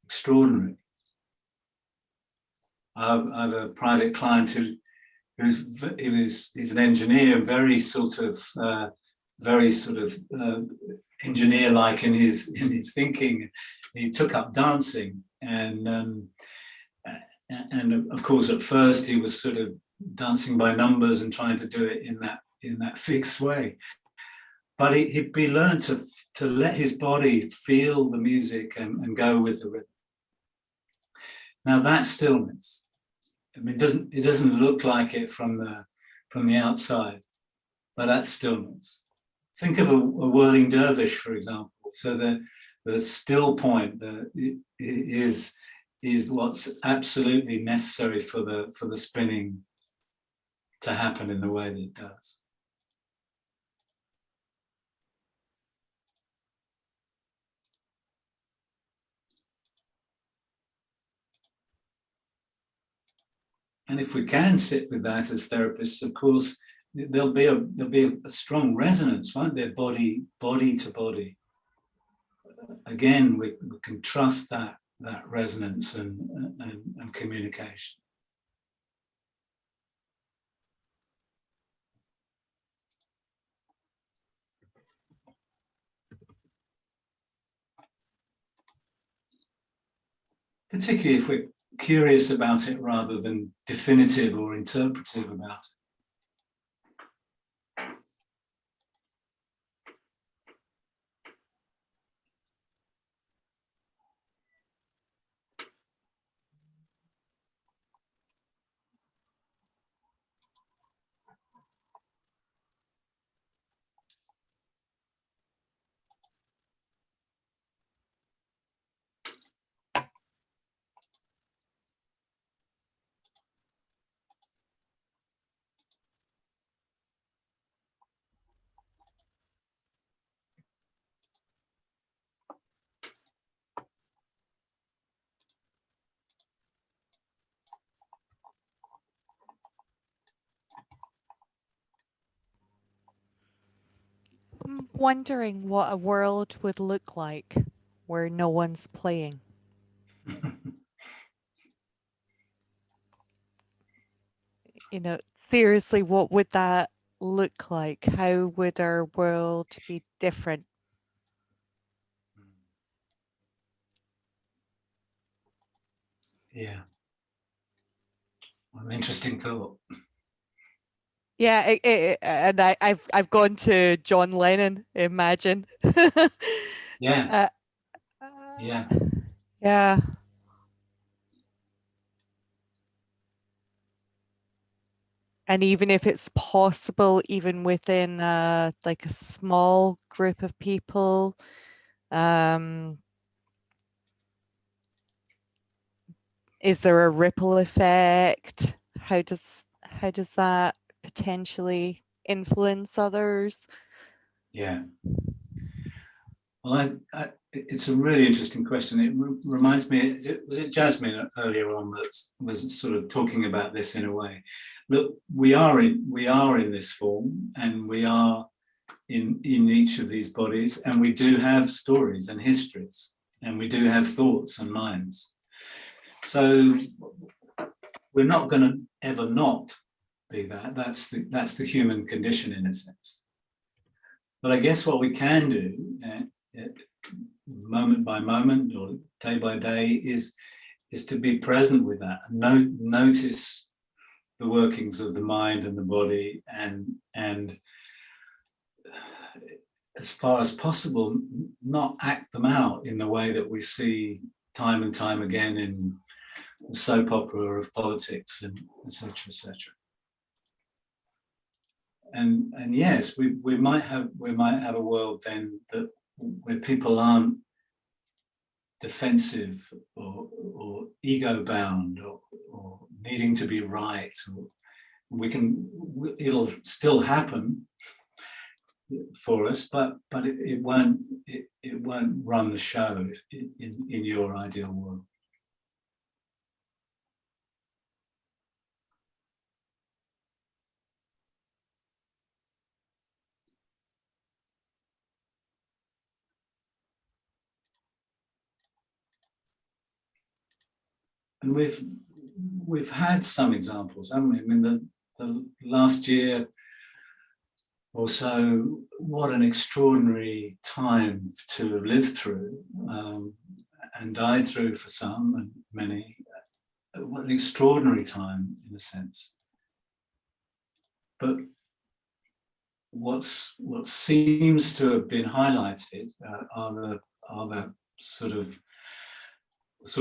extraordinary. I have a private client he's an engineer, very sort of engineer-like in his thinking. He took up dancing, and of course at first he was sort of dancing by numbers and trying to do it in that fixed way. But he learned to let his body feel the music and go with the rhythm. Now that's stillness. I mean, it doesn't look like it from the outside, but that's stillness. Think of a whirling dervish, for example. So the still point is what's absolutely necessary for the spinning to happen in the way that it does. And if we can sit with that as therapists, of course, there'll be a strong resonance, won't there? Body to body. Again, we can trust that resonance and communication. Particularly if we're curious about it rather than definitive or interpretive about it. I'm wondering what a world would look like where no one's playing. You know, seriously, what would that look like? How would our world be different? Yeah. An interesting thought. Yeah, and I've gone to John Lennon. Imagine. Yeah. Yeah. Yeah. And even if it's possible, even within like a small group of people, is there a ripple effect? How does that potentially influence others? Yeah. Well, it's a really interesting question. It reminds me, was it Jasmine earlier on that was sort of talking about this in a way? Look, we are in this form, and we are in each of these bodies, and we do have stories and histories, and we do have thoughts and minds. So we're not going to ever not be that. That's the human condition in a sense. But I guess what we can do, moment by moment or day by day, is to be present with that and notice the workings of the mind and the body, and as far as possible, not act them out in the way that we see time and time again in the soap opera of politics and etc. etc. And yes, we might have a world then that where people aren't defensive or ego bound or needing to be right. It'll still happen for us, but it won't run the show in your ideal world. And we've had some examples, haven't we? I mean, the last year or so, what an extraordinary time to have lived through and died through for some and many. What an extraordinary time, in a sense. But what seems to have been highlighted are the sort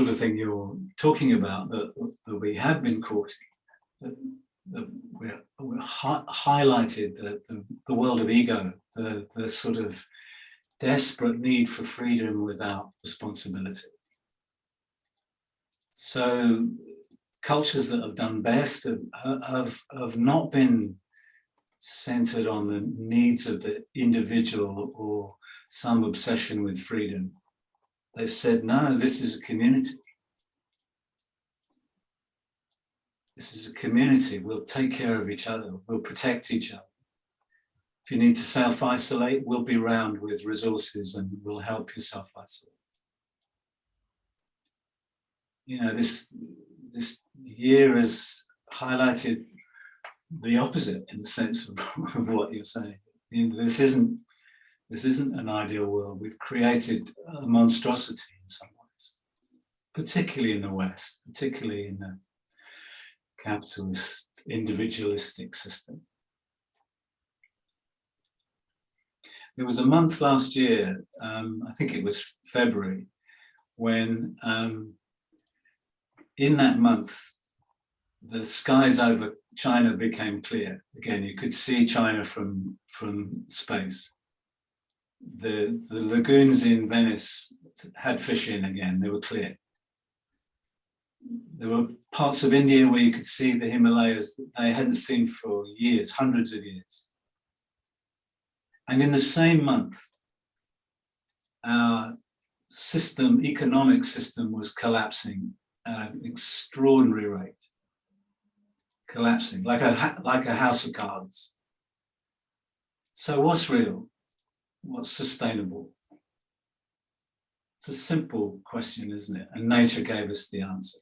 of thing you're talking about, that we have been courting, that we're highlighted the world of ego, the sort of desperate need for freedom without responsibility. So cultures that have done best have not been centered on the needs of the individual or some obsession with freedom. They've said, no, this is a community. This is a community. We'll take care of each other. We'll protect each other. If you need to self-isolate, we'll be around with resources and we'll help you self-isolate. You know, this year has highlighted the opposite in the sense of what you're saying. This isn't an ideal world. We've created a monstrosity in some ways, particularly in the West, particularly in the capitalist, individualistic system. There was a month last year, I think it was February, when in that month, the skies over China became clear. Again, you could see China from space. The lagoons in Venice had fish in again, they were clear. There were parts of India where you could see the Himalayas that they hadn't seen for years, hundreds of years. And in the same month, our system, economic system, was collapsing at an extraordinary rate. Collapsing, like a house of cards. So what's real? What's sustainable? It's a simple question, isn't it? And nature gave us the answer.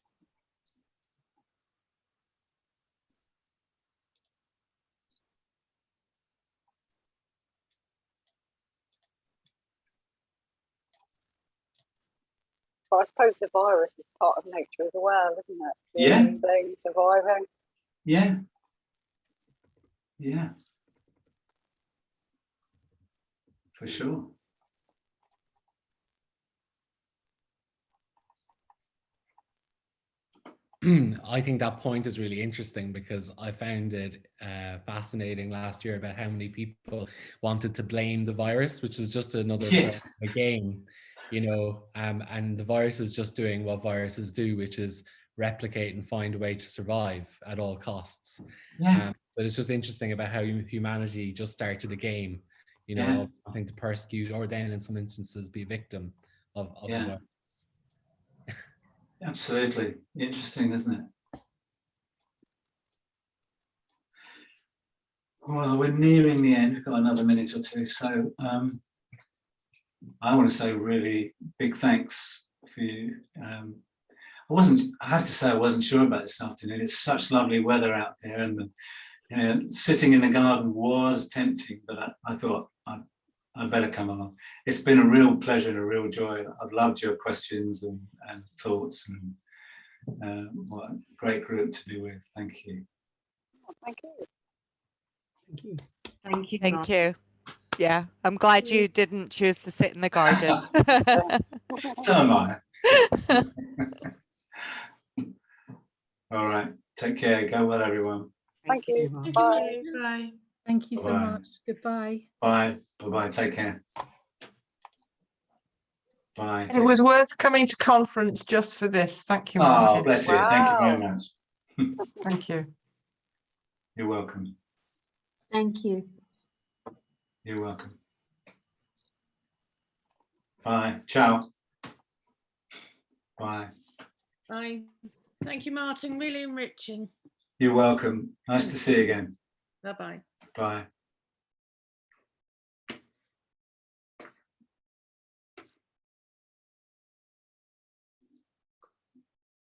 But I suppose the virus is part of nature as well, isn't it? Yeah. Thing, surviving. Yeah. Yeah. For sure. I think that point is really interesting because I found it fascinating last year about how many people wanted to blame the virus, which is just another form of a game, you know, and the virus is just doing what viruses do, which is replicate and find a way to survive at all costs. Yeah. But it's just interesting about how humanity just started a game, you know, wanting to persecute or then in some instances be a victim of the virus. Absolutely. Interesting, isn't it? Well, we're nearing the end. We've got another minute or two. So I want to say really big thanks for you. I have to say, I wasn't sure about this afternoon. It's such lovely weather out there, and sitting in the garden was tempting, but I thought I better come along. It's been a real pleasure and a real joy. I've loved your questions and thoughts, and what a great group to be with. Thank you. Thank you. Thank you. Thank you. Thank you. Yeah, I'm glad you didn't choose to sit in the garden. So am I. All right. Take care. Go well, everyone. Thank you. Thank Bye. you. Bye. Thank you so Bye-bye. much. Goodbye. Bye. Bye-bye. Take care. Bye. It was worth coming to conference just for this. Thank you, Oh, Martin. bless you. Thank you very much. Thank you. You're welcome. Thank you. You're welcome. Bye. Ciao. Bye. Bye. Thank you, Martin. Really enriching. You're welcome. Nice to see you again. Bye-bye. Bye.